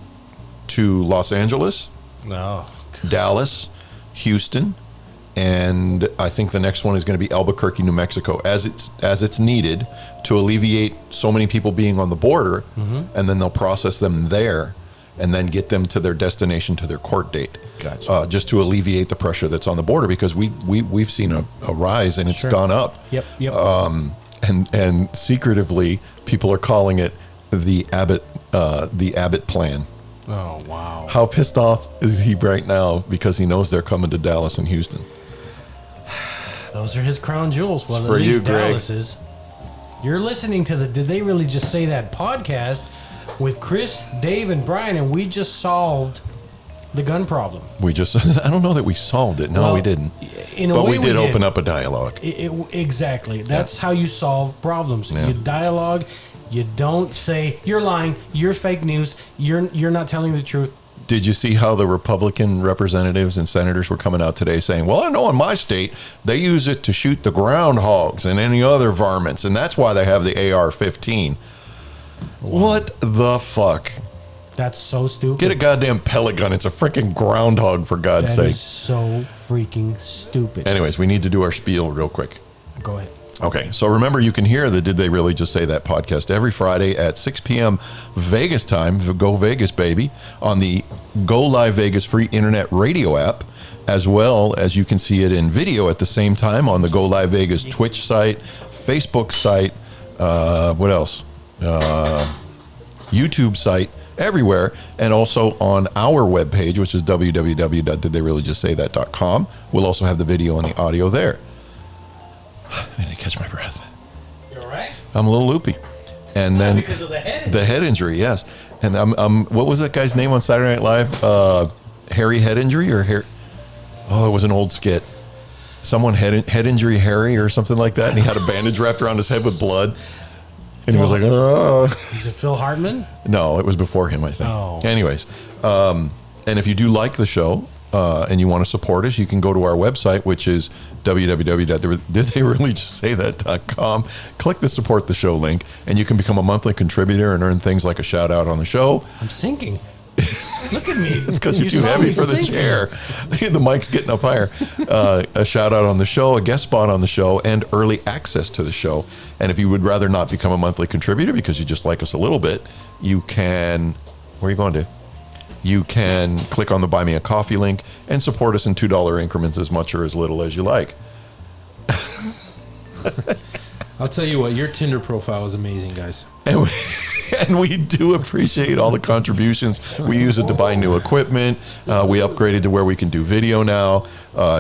to Los Angeles, No. Dallas, Houston, and I think the next one is going to be Albuquerque, New Mexico, as it's needed to alleviate so many people being on the border, and then they'll process them there, and then get them to their destination to their court date. Gotcha. Just to alleviate the pressure that's on the border because we've seen a rise and it's gone up. Yep. Yep. And secretively, people are calling it the Abbott plan. oh wow. How pissed off is he right now because he knows they're coming to Dallas and Houston? Those are his crown jewels. Well, for at you, least Greg. Dallas is. You're listening to the Did They Really Just Say That podcast with Chris, Dave, and Brian, and we just solved the gun problem. We just, I don't know that we solved it. No, Well, we didn't. In a But way we did open up a dialogue. Exactly. That's how you solve problems. Yeah. You dialogue. You don't say you're lying. You're fake news. You're not telling the truth. Did you see how the Republican representatives and senators were coming out today saying, well, I know in my state, they use it to shoot the groundhogs and any other varmints, and that's why they have the AR-15. What the fuck? That's so stupid. Get a goddamn pellet gun. It's a freaking groundhog, for God's That sake. is so freaking stupid. Anyways, we need to do our spiel real quick. Go ahead. Okay, so remember, you can hear the Did They Really Just Say That podcast every Friday at 6 p.m. Vegas time, Go Vegas, baby, on the Go Live Vegas free internet radio app, as well as you can see it in video at the same time on the Go Live Vegas Twitch site, Facebook site, what else? YouTube site, everywhere, and also on our webpage, which is www.didtheyreallyjustsaythat.com. We'll also have the video and the audio there. I need to catch my breath. You all right? I'm a little loopy. And then Because of the head. the head injury, yes. And what was that guy's name on Saturday Night Live? Harry head injury or hair? Oh, it was an old skit. Someone head injury Harry or something like that, and he had a bandage wrapped around his head with blood. And he was like, oh. Is it Phil Hartman? No, it was before him, I think. Oh. Anyways, and if you do like the show and you want to support us, you can go to our website, which is www.didtheyreallyjustsaythat.com. Click the support the show link, and you can become a monthly contributor and earn things like a shout out on the show. I'm sinking. Look at me. It's because you're You too saw heavy me for the sinking. chair. The mic's getting up higher. A shout out on the show, a guest spot on the show, and early access to the show. And if you would rather not become a monthly contributor because you just like us a little bit, you can. Where are you going, Dave? You can click on the Buy Me a Coffee link and support us in $2 increments, as much or as little as you like. I'll tell you what, your Tinder profile is amazing, guys. And we do appreciate all the contributions. We use it to buy new equipment. We upgraded to where we can do video now.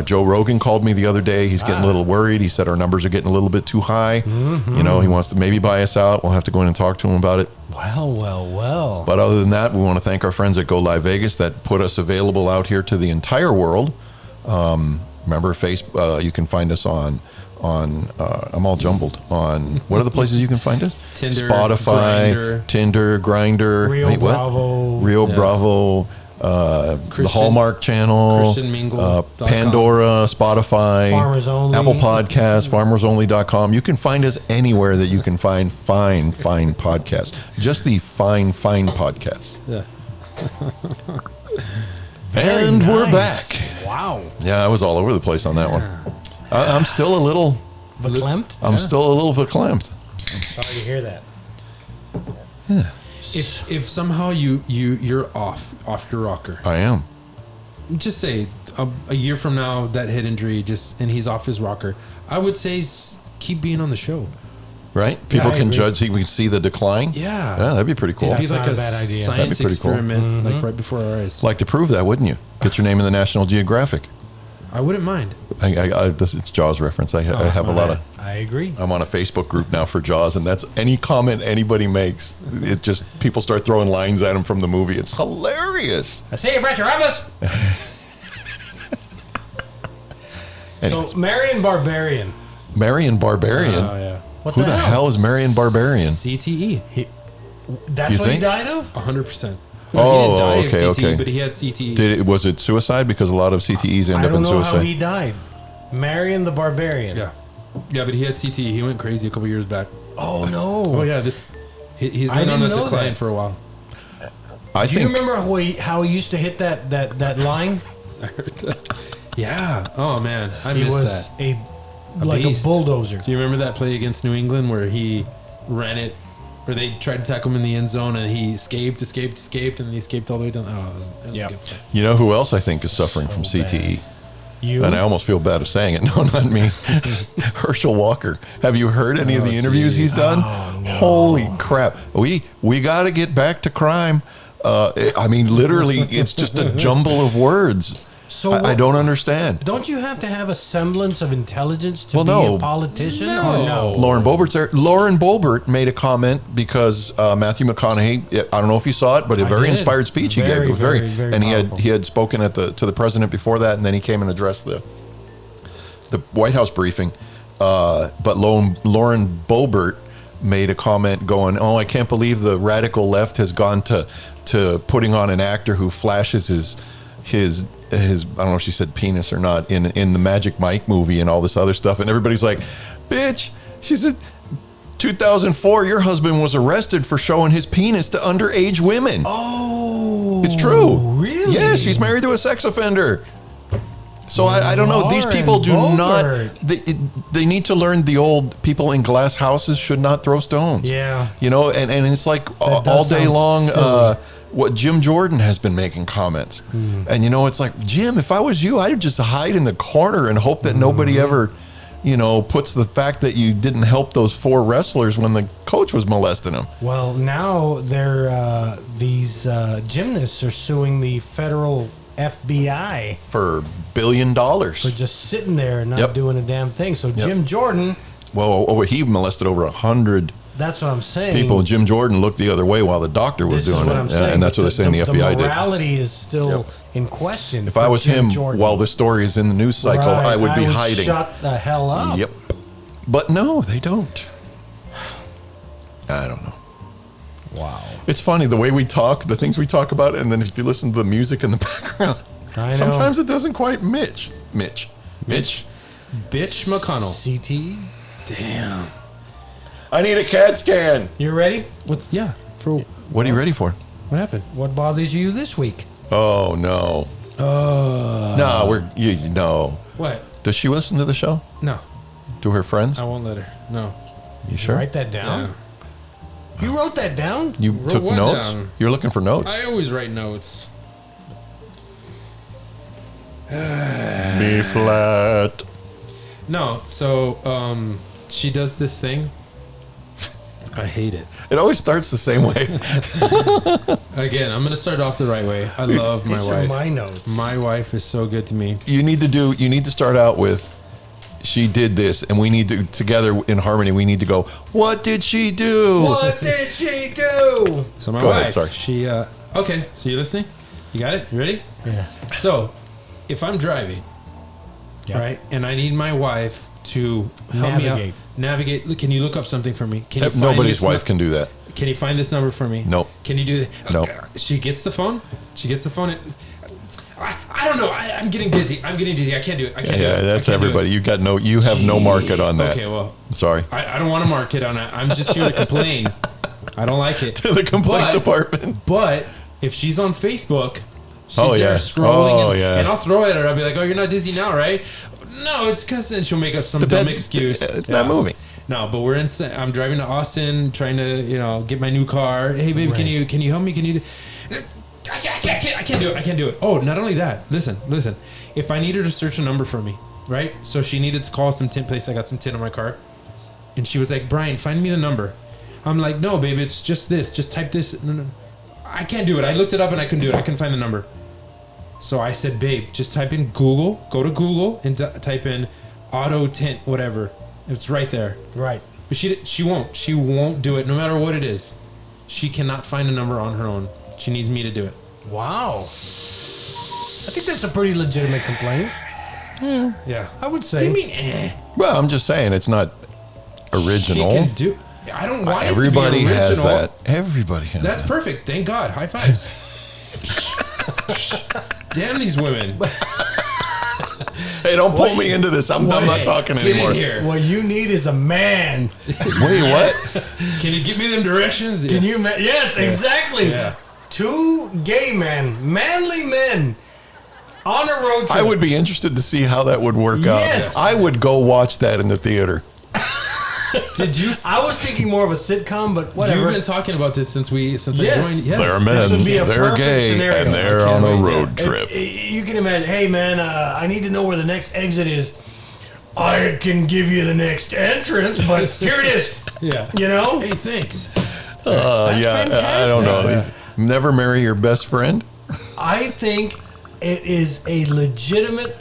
Joe Rogan called me the other day. He's getting a little worried. He said our numbers are getting a little bit too high. You know, he wants to maybe buy us out. We'll have to go in and talk to him about it. Well. But other than that, we want to thank our friends at Go Live Vegas that put us available out here to the entire world. Remember, you can find us on I'm all jumbled on what are the places you can find us? Tinder, Spotify, Grindr. Tinder, Grindr, Rio Bravo. Rio Yeah. Bravo, the Hallmark Channel, Christian Mingle. Pandora, Spotify, Farmers Only. Apple Podcasts, FarmersOnly.com. You can find us anywhere that you can find fine podcasts. Just the fine podcasts. Yeah. And we're nice. back. Wow. Yeah, I was all over the place on that one. I'm still a little. Verklempt? I'm still a little verklempt. Sorry to hear that. If somehow you're off your rocker, I am. just say a year from now that head injury and he's off his rocker, I would say keep being on the show. Right? People I can agree. judge. We can see the decline. Yeah. That'd be pretty cool. It'd be That's like not a a bad idea. That'd science be pretty cool. experiment, like right before our eyes. Like to prove that, wouldn't you? Get your name in the National Geographic. I wouldn't mind. It's Jaws reference. I have a lot of. I agree. I'm on a Facebook group now for Jaws, and that's any comment anybody makes. It just people start throwing lines at him from the movie. It's hilarious. I see you, Brett Travis. So, Marion Barbarian. Marion Barbarian. Oh yeah. What Who the hell is Marion Barbarian? CTE. That's You what he think? died of? 100%. Oh, he didn't die okay, of CTE, okay. but he had CTE. Was it suicide? Because a lot of CTEs end I up don't in know suicide. how he died. Marion the Barbarian. Yeah. Yeah, but he had CTE. He went crazy a couple years back. Oh, no. Oh yeah, he's I been on a didn't know decline that. for a while. I Do you think remember how he used to hit that line? Yeah. Oh man, I He missed was that. like beast. a bulldozer. Do you remember that play against New England where he ran it, where they tried to tackle him in the end zone and he escaped, and then he escaped all the way down? Oh, it was Yep. a good play. you know who else I think is suffering from CTE. You? And I almost feel bad of saying it. No, not me. Herschel Walker. Have you heard any of the interviews he's done? Holy crap. We got to get back to crime. I mean, literally, it's just a jumble of words. So I don't understand. Don't you have to have a semblance of intelligence to Well, be no. a politician? No. Or no? Lauren Boebert's there. Lauren Boebert made a comment because Matthew McConaughey. I don't know if you saw it, but a very did. inspired speech he gave. Very, It was very, very and powerful. he had spoken to the president before that, and then he came and addressed the White House briefing. But Lauren Boebert made a comment going, "Oh, I can't believe the radical left has gone to putting on an actor who flashes his I don't know if she said penis or not in the Magic Mike movie and all this other stuff." And everybody's like, "Bitch," she said, 2004, your husband was arrested for showing his penis to underage women. Oh, It's true. Really? Yeah, she's married to a sex offender. So I don't know. These Lauren people do Boebert. not. They need to learn the old people in glass houses should not throw stones. Yeah. You know, and it's like That does all day sound long. silly. What Jim Jordan has been making comments, and you know, it's like, Jim, if I was you, I'd just hide in the corner and hope that nobody ever, you know, puts the fact that you didn't help those 4 wrestlers when the coach was molesting them. Well, now these gymnasts are suing the federal FBI For $1 billion. for just sitting there and not Yep. doing a damn thing. So Jim Jordan, Well, he molested over 100 that's what I'm saying. people. Jim Jordan looked the other way while the doctor was This is doing what it, I'm saying. and that's what they're saying the FBI The did. morality is still in question. If I was him, while the story is in the news cycle, I would be hiding. Shut the hell up. Yep. But no, they don't. I don't know. Wow. It's funny the way we talk, the things we talk about, and then if you listen to the music in the background, I know. sometimes it doesn't quite Mitch. Bitch McConnell. CT. Damn. I need a CAT scan. You ready? For What are you ready for? what happened? What bothers you this week? Oh no. No, no. What? Does she listen to the show? No, To her friends? I won't let her. No. You sure? Write that down. You wrote that down? You Wrote took what notes? down? You're looking for notes. I always write notes. B flat. No, so she does this thing. I hate it. It always starts the same way. Again, I'm gonna start off the right way. I love my These are wife. my notes. My wife is so good to me. You need to start out with, she did this, and we need to, together in harmony, we need to go, what did she do? What did she do? So my Go wife, ahead, sorry. she okay. So you listening? You got it? You ready? Yeah. So, if I'm driving, Yeah. right, and I need my wife to help me out, navigate. Look, can you look up something for me? Can you find Nobody's this wife can do that. Can you find this number for me? Nope. Can you do that? Nope. She gets the phone. And, I don't know. I'm getting dizzy. I can't do it. I can't do it. Yeah, that's I can't do everybody. it. You have no market on that. Okay, well, Sorry. I don't want to mark it on it. I'm just here to complain. I don't like it. To the complaint But- department. But if she's on Facebook, she's Oh, there yeah. scrolling, Oh, and, yeah. and I'll throw it at her. I'll be like, "Oh, you're not dizzy now, right?" No, it's because then she'll make up some dumb excuse. It's not moving. No, but I'm driving to Austin, trying to get my new car. Hey, babe, can you help me? Can you? I can't do it. I can't do it. Oh, not only that. Listen. If I needed to search a number for me, right? So she needed to call some tint place. I got some tint on my car, and she was like, "Brian, find me the number." I'm like, "No, babe, it's just this. Just type this." No. I can't do it. I looked it up and I couldn't do it. I couldn't find the number. So I said, "Babe, just type in Google. Go to Google and type in auto tint, whatever. It's right there." Right. But she won't. She won't do it, no matter what it is. She cannot find a number on her own. She needs me to do it. Wow. I think that's a pretty legitimate complaint. Yeah. I would What say. do you mean? Well, I'm just saying it's not original. She can do. I don't want Everybody it to be has original. that. Everybody has That's that. perfect. Thank God. High fives. Damn these women. Hey, don't pull me into this. I'm not Hey, talking get in anymore. here. What you need is a man. Wait, what? Can you give me them directions? Can you? Yes, exactly. Yeah. Two gay men, manly men, on a road trip. I would be interested to see how that would work Yes. out. I would go watch that in the theater. Did you? I was thinking more of a sitcom, but whatever. You've been talking about this since I Yes. joined. Yes. They're This would men, be a they're perfect gay, scenario. and they're I on can't a wait. road trip. You can imagine. Hey, man, I need to know where the next exit is. I can give you the next entrance, but here it is. Yeah. You know. Hey, thanks. Yeah, I don't know. fantastic. Never marry your best friend. I think it is a legitimate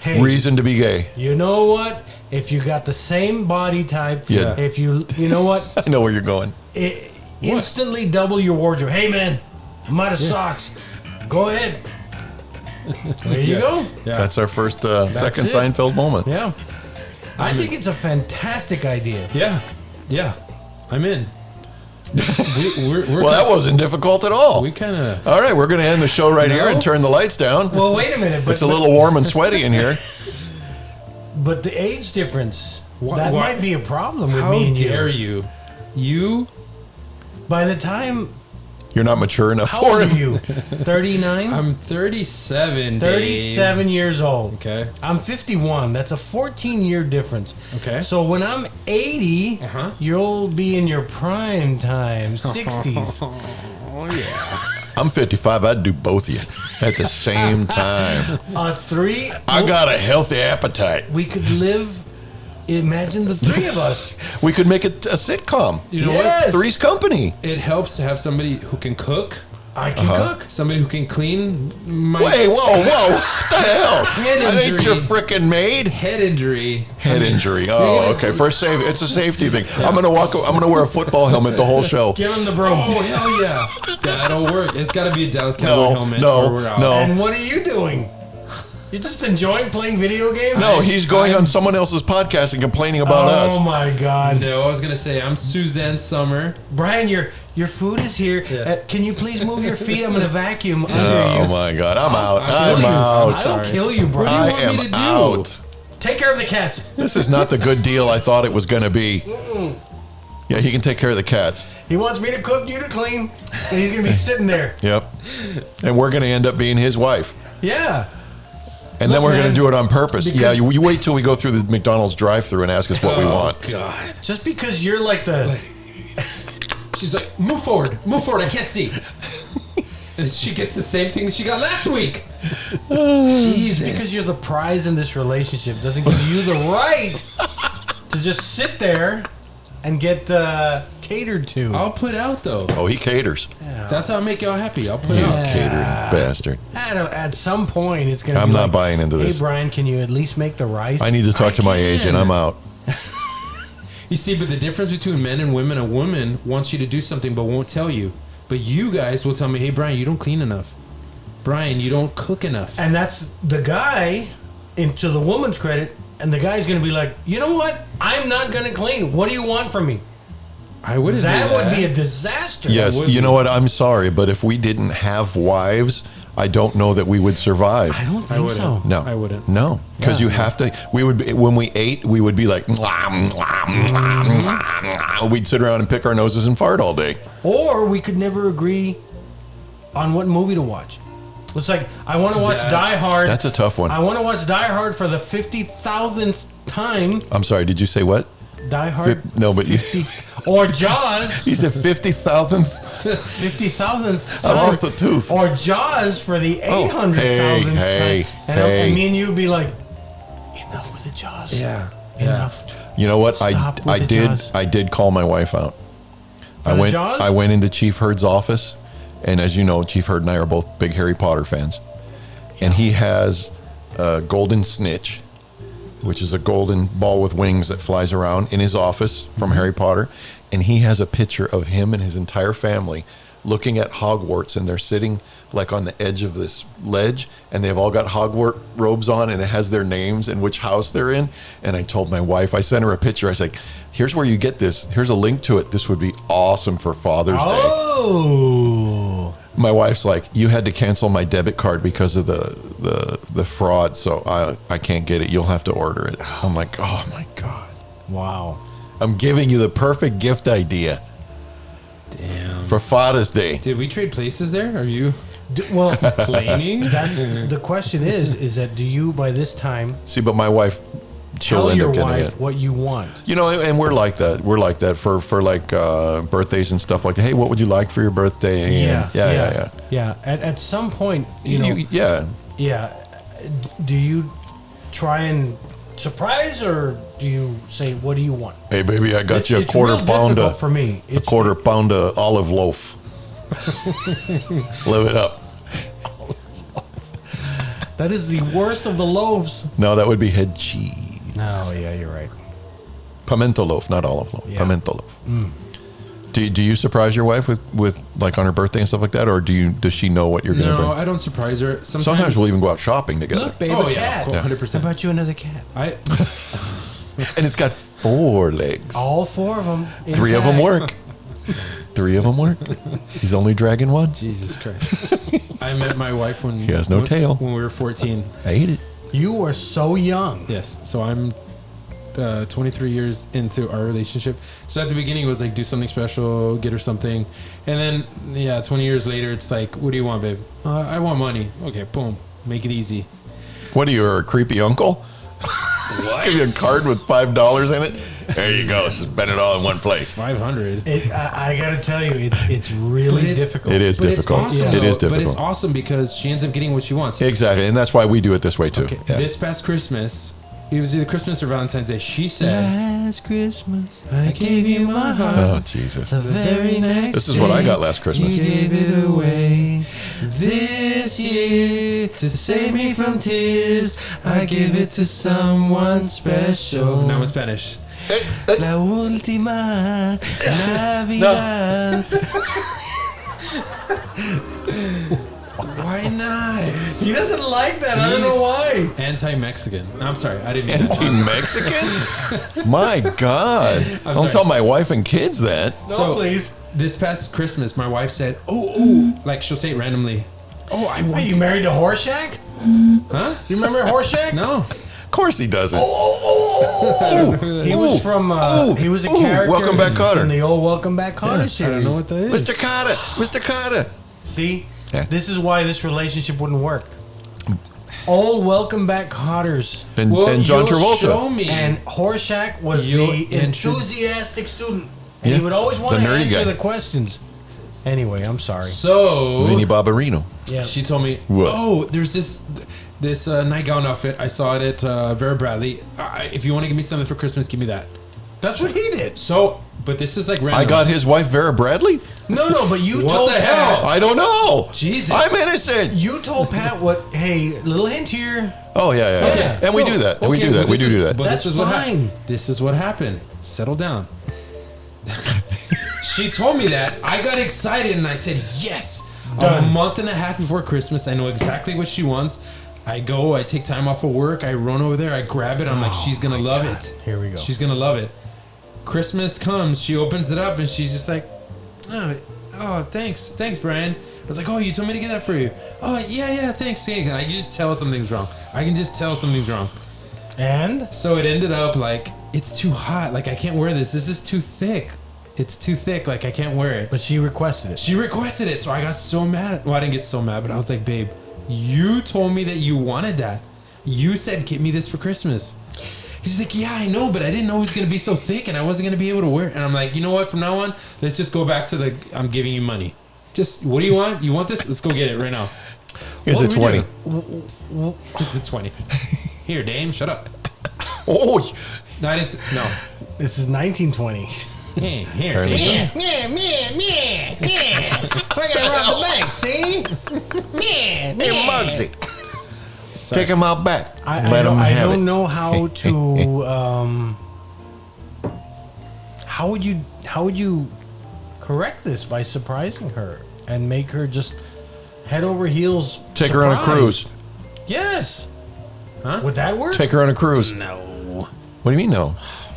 Reason to be gay. You know what? If you got the same body type, Yeah. if you know what, I know where you're going. instantly double your wardrobe. Hey man, I'm out of socks. Go ahead. There you go. Yeah. That's our first second it. Seinfeld moment. Yeah. I think it's a fantastic idea. Yeah. I'm in. we're Well, that wasn't difficult at all. we kind of. All right, we're going to end the show right here and turn the lights down. Well, wait a minute. But, It's a little warm and sweaty in here. But the age difference, Wha- that wha- might be a problem with How me and dare you. you? By the time, You're not mature enough how for old are him. you? 39? I'm 37. 37 years old. Okay. I'm 51. That's a 14-year difference. Okay. So when I'm 80, Uh-huh. you'll be in your prime time, 60s. Oh yeah. I'm 55. I'd do both of you at the same time. I got a healthy appetite. We could live. Imagine the three of us. We could make it a sitcom. You know Yes. Three's Company. what? It helps to have somebody who can cook, I can cook. somebody who can clean. My Wait, whoa. What the hell? Head I think injury. you're freaking maid. head injury. Head injury. Oh, okay. First save. It's a safety thing. I'm gonna wear a football helmet the whole show. Give him the broom. Oh hell yeah, that'll work. It's got to be a Dallas Cowboy No, helmet. no, or we're out. no. And what are you doing? You're just enjoying playing video games? No, he's going on someone else's podcast and complaining about Oh us. my God. No, I was gonna say I'm Suzanne Summer. Brian, your food is here. Yeah. Can you please move your feet? I'm going to vacuum under Oh you. my God, I'm out. I'll kill I'm you. out. I Sorry. don't kill you, Brian. I What do you want me am to do? out. Take care of the cats. This is not the good deal I thought it was going to be. Yeah, he can take care of the cats. He wants me to cook, you to clean, and he's gonna be sitting there. Yep. And we're gonna end up being his wife. Yeah. And Look, then we're man, going to do it on purpose. because- Yeah, you wait till we go through the McDonald's drive-thru and ask us what we want. God. Just because you're like the She's like, move forward, I can't see. And she gets the same thing she got last week. Jesus. because you're the prize in this relationship doesn't give you the right to just sit there and get catered to. I'll put out though. Oh, he caters. That's how I make y'all happy. I'll put You out. catering bastard. At some point, it's gonna. I'm be not like, buying into this. Hey, Brian, can you at least make the rice? I need to talk to my can. agent. I'm out. You see, but the difference between men and women, a woman wants you to do something but won't tell you. But you guys will tell me, hey, Brian, you don't clean enough. Brian, you don't cook enough. And that's the guy, into the woman's credit, and the guy's going to be like, you know what? I'm not going to clean. What do you want from me? I wouldn't do That that. would be a disaster. Yes, would you know be. what? I'm sorry, but if we didn't have wives, I don't know that we would survive. I don't I think wouldn't. so. No, I wouldn't. No, because Yeah. you have to. We would be, when we ate, we would be like, mwah, mwah, mwah, mwah, mwah. We'd sit around and pick our noses and fart all day. Or we could never agree on what movie to watch. It's like, I want to watch That- Die Hard. That's a tough one. I want to watch Die Hard for the 50,000th time. I'm sorry. Did you say what? Die Hard. No, but you, 50, or Jaws. he said 50,000th. 50,000th I lost a tooth. Or Jaws for the Oh, 800,000th hey, time. And me and you would be like, enough with the Jaws. Yeah. Enough. You know what? Stop with I the did. Jaws. I did call my wife out. For the Jaws? I went into Chief Hurd's office, and as you know, Chief Hurd and I are both big Harry Potter fans, and he has a golden snitch, which is a golden ball with wings that flies around in his office from Harry Potter, and he has a picture of him and his entire family looking at Hogwarts, and they're sitting like on the edge of this ledge, and they've all got Hogwarts robes on, and it has their names and which house they're in. And I told my wife, I sent her a picture. I was like, here's where you get this. Here's a link to it. This would be awesome for Father's Day. Oh. My wife's like, you had to cancel my debit card because of the fraud, so I can't get it. You'll have to order it. I'm like, oh my God. Wow. I'm giving you the perfect gift idea Damn. for Father's Day. Did we trade places there? Are you Well, complaining? that's the question is that do you by this time See, but my wife, she'll tell end your up getting wife it. what you want? You know, and we're like that. We're like that for like birthdays and stuff like that. Hey, what would you like for your birthday? And Yeah. At some point, you know, yeah. yeah. Do you try and surprise, or do you say, "What do you want?" Hey, baby, I got It's- you a it's quarter real pound difficult of for me. a quarter pound of olive loaf. Live it up. That is the worst of the loaves. No, that would be head cheese. No, yeah, you're right. Pimento loaf, not olive loaf. Yeah. Pimento loaf. Do you surprise your wife with like on her birthday and stuff like that, or does she know what you're going to No, bring? I don't surprise her. Sometimes we'll even go out shopping together. Look, babe, Oh, a yeah, cat. cool, I 100%. brought you another cat. And it's got 4 legs. All 4 of them. 3 of them work. 3 of them work. He's only dragging one. Jesus Christ. I met my wife when He has no tail. when we were 14. I hate it. You were so young. Yes. So I'm 23 years into our relationship. So at the beginning it was like, do something special, get her something. And then, 20 years later, it's like, what do you want, babe? I want money. Okay, boom. Make it easy. What are you, a creepy uncle? Give you a card with $5 in it. There you go. Spend it all in one place. 500. I got to tell you, it's really difficult. It is But difficult. It's awesome, It is though. But it's difficult. awesome because she ends up getting what she wants. Exactly, and that's why we do it this way too. Okay. Yeah. This past Christmas, it was either Christmas or Valentine's Day. She said, Last Christmas, I gave you my heart. Oh Jesus! The very next This is what I got last Christmas. you gave it away. This year, to save me from tears, I give it to someone special. now in Spanish. La última Navidad. Why not? He doesn't like that. I don't know why. Anti-Mexican. I'm sorry, I didn't mean that. Anti-Mexican? My God! Don't sorry. tell my wife and kids that. No, So- please. This past Christmas, my wife said, "Oh, like she'll say it randomly. Oh, I Hey, want you married to Horseshack? Huh? You remember Horseshack? No. course he doesn't. He was from. He was a character. Welcome Back, Kotter. In the old Welcome Back, Kotter series. I don't know what that is. Mr. Kotter. Mr. Kotter. See, Yeah. this is why this relationship wouldn't work. Old Welcome Back Kotters. And John you'll Travolta. Show me. And Horshack was You'll the enthusiastic student. And Yeah. he would always want The to nerdy answer guy. the questions. Anyway, I'm sorry. So Vinny Barbarino. Yeah. she told me, What? "Oh, there's this nightgown outfit. I saw it at Vera Bradley. If you want to give me something for Christmas, give me that." That's what he did. So, but this is like random. I got his wife, Vera Bradley? No, but you What told the Pat. hell? I don't know. Jesus. I'm innocent. You told Pat what? Hey, little hint here. Oh, yeah. Okay. And we do that. And we Okay, do that. but We this do is- that. But That's this is what fine. happened. This is what happened. Settle down. She told me that. I got excited and I said, yes. Done. A month and a half before Christmas, I know exactly what she wants. I go, I take time off of work, I run over there, I grab it. I'm like, she's going to love it. Here we go. She's going to love it. Christmas comes, she opens it up and she's just like, oh, thanks. Thanks, Brian. I was like, oh, you told me to get that for you. Oh, yeah, thanks. And I can just tell something's wrong. And So it ended up like, it's too hot. Like, I can't wear this. This is too thick. It's too thick. Like, I can't wear it. but she requested it. She requested it. So I got so mad. Well, I didn't get so mad, but I was like, babe, you told me that you wanted that. You said, get me this for Christmas. He's like, yeah, I know, but I didn't know it was going to be so thick and I wasn't going to be able to wear it. And I'm like, you know what? From now on, let's just go back to the, I'm giving you money. Just, what do you want? You want this? Let's go get it right now. Here's a What do we 20. do? Here's a 20. Here, Dame, shut up. Oh, No, I didn't say, no. This is 1920. Here, Turn see? this- We're gonna rob the bank. See? hey, Muggsy. Take him out back. I don't know how to. How would you correct this by surprising her and make her just head over heels? Take her on a surprised? cruise. Yes. Huh? Would that work? Take her on a cruise. No. What do you mean, no?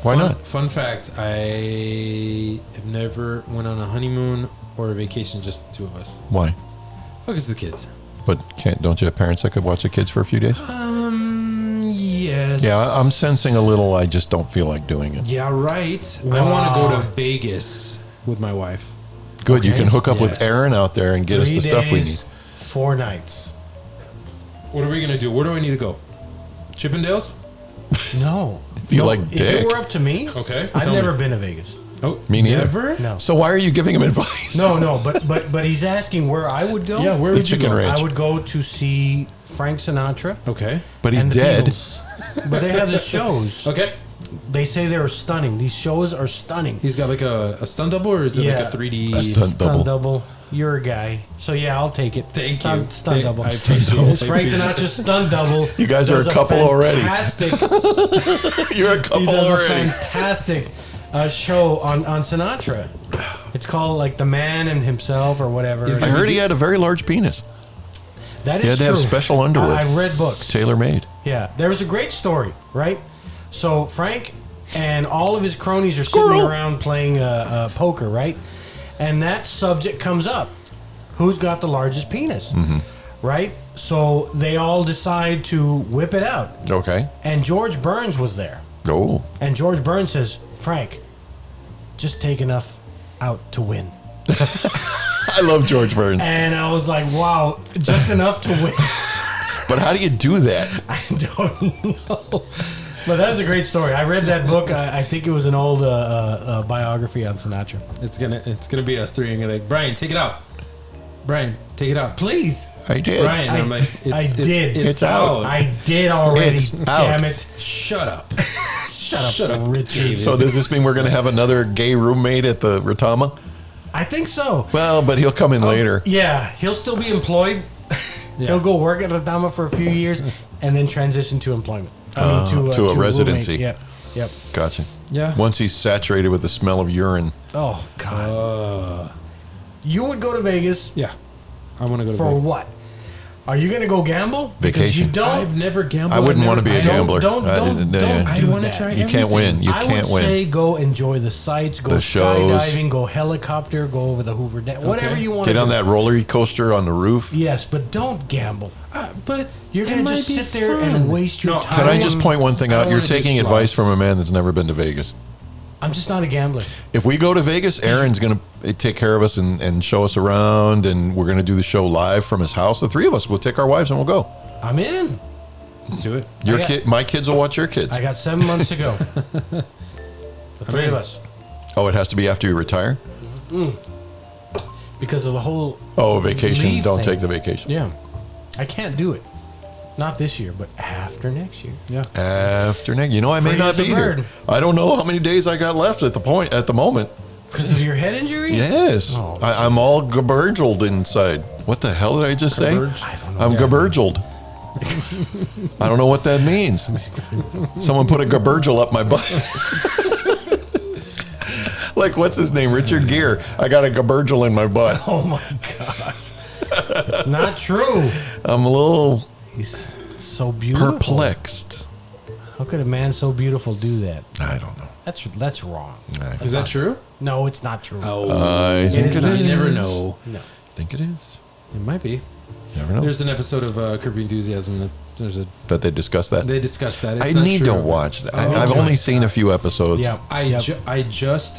Why not? Fun fact, I have never went on a honeymoon or a vacation, just the two of us. Why? Because of the kids. But don't you have parents that could watch the kids for a few days? Yes. Yeah, I'm sensing a little. I just don't feel like doing it. Yeah, right. I Wow. want to go to Vegas with my wife. Good, you Okay. can hook up with Yes. Aaron out there and get us 3 the stuff we need. days, 4 nights. What are we going to do? Where do I need to go? Chippendales? No. If you like if dick. it were up to me, Okay, I've tell never me. been to Vegas. Oh, Me neither. Never? No. So why are you giving him advice? No, but he's asking where I would go. Yeah, where The would you chicken go? ranch. I would go to see Frank Sinatra. Okay. But he's and the dead. Beatles. But they have the shows. Okay. They say they're stunning. These shows are stunning. He's got like a stun double, or is it Yeah. like a 3D? A stunt double. You're a guy. So yeah, I'll take it. Thank Stunt, you. Stunt double. I appreciate it. It's Frank Sinatra's stunt double. You guys are Does a couple already. fantastic, You're a He couple does already. a fantastic show on Sinatra. It's called like The Man and Himself or whatever. I heard he had a very large penis. That is He had to have true. special underwear. I've read books. Tailor made. Yeah, there was a great story, right? So Frank and all of his cronies are sitting Squirrel. around playing poker, right? And that subject comes up: who's got the largest penis, right? So they all decide to whip it out, Okay. and George Burns was there, Oh. and George Burns says, "Frank, just take enough out to win." I love George Burns. And I was like, "Wow, just enough to win." But how do you do that? I don't know. But that's a great story. I read that book. I think it was an old biography on Sinatra. It's gonna be us three, and you're like, Brian, take it out. Brian, take it out. Please. I did. Brian, I'm like, I did. It's out. I did already. It's Damn out. it. Shut up. Shut up, Richard. David. So does this mean we're going to have another gay roommate at the Retama? I think so. Well, but he'll come in later. Yeah, he'll still be employed. He'll go work at Adama for a few years and then transition to employment. To a residency. roommate. Yep. Yep. Gotcha. Yeah. Once he's saturated with the smell of urine. Oh, God. You would go to Vegas Yeah. I want to go to for Vegas. what? Are you gonna go gamble? Because Vacation. you don't. I've never gambled. I wouldn't want to be a gambler. Don't I do want to that. try. You can't win. You I can't would win. say go enjoy the sights, go The shows. skydiving, go helicopter, go over the Hoover Dam, whatever you want. Get on that roller coaster on the roof. Yes, but don't gamble. But You're it gonna might just be sit there fun. and waste your No, time. Can I just point one thing I out? don't You're wanna do taking advice slots. from a man that's never been to Vegas. I'm just not a gambler. If we go to Vegas, Aaron's going to take care of us and show us around, and we're going to do the show live from his house. The three of us will take our wives and we'll go. I'm in. Let's do it. My kids will watch your kids. I got 7 months to go. The three of us. Oh, it has to be after you retire? Because of the whole. Oh, vacation. leave Don't thing. take the vacation. Yeah. I can't do it. Not this year, but after next year. Yeah. After next, I may Free not as a be here. bird. I don't know how many days I got left at the moment. Because of your head injury? Yes, Oh, I'm all gaberged inside. What the hell did I just say? Gaberged? I don't know. I'm gaberged. I don't know what that means. Someone put a gabergel up my butt. Like, what's his name? Richard Gere. I got a gabergel in my butt. Oh my gosh. It's not true. I'm a little He's so beautiful. perplexed. How could a man so beautiful do that? I don't know. That's wrong. Is that true? No, it's not true. Oh, I think is it not. is. you never know. No. think it is. It might be. Never know. There's an episode of Curb Your Enthusiasm that That they discussed that. they discussed that. I It's not need true. to watch that. Oh I've my only seen a few episodes. Yeah. I just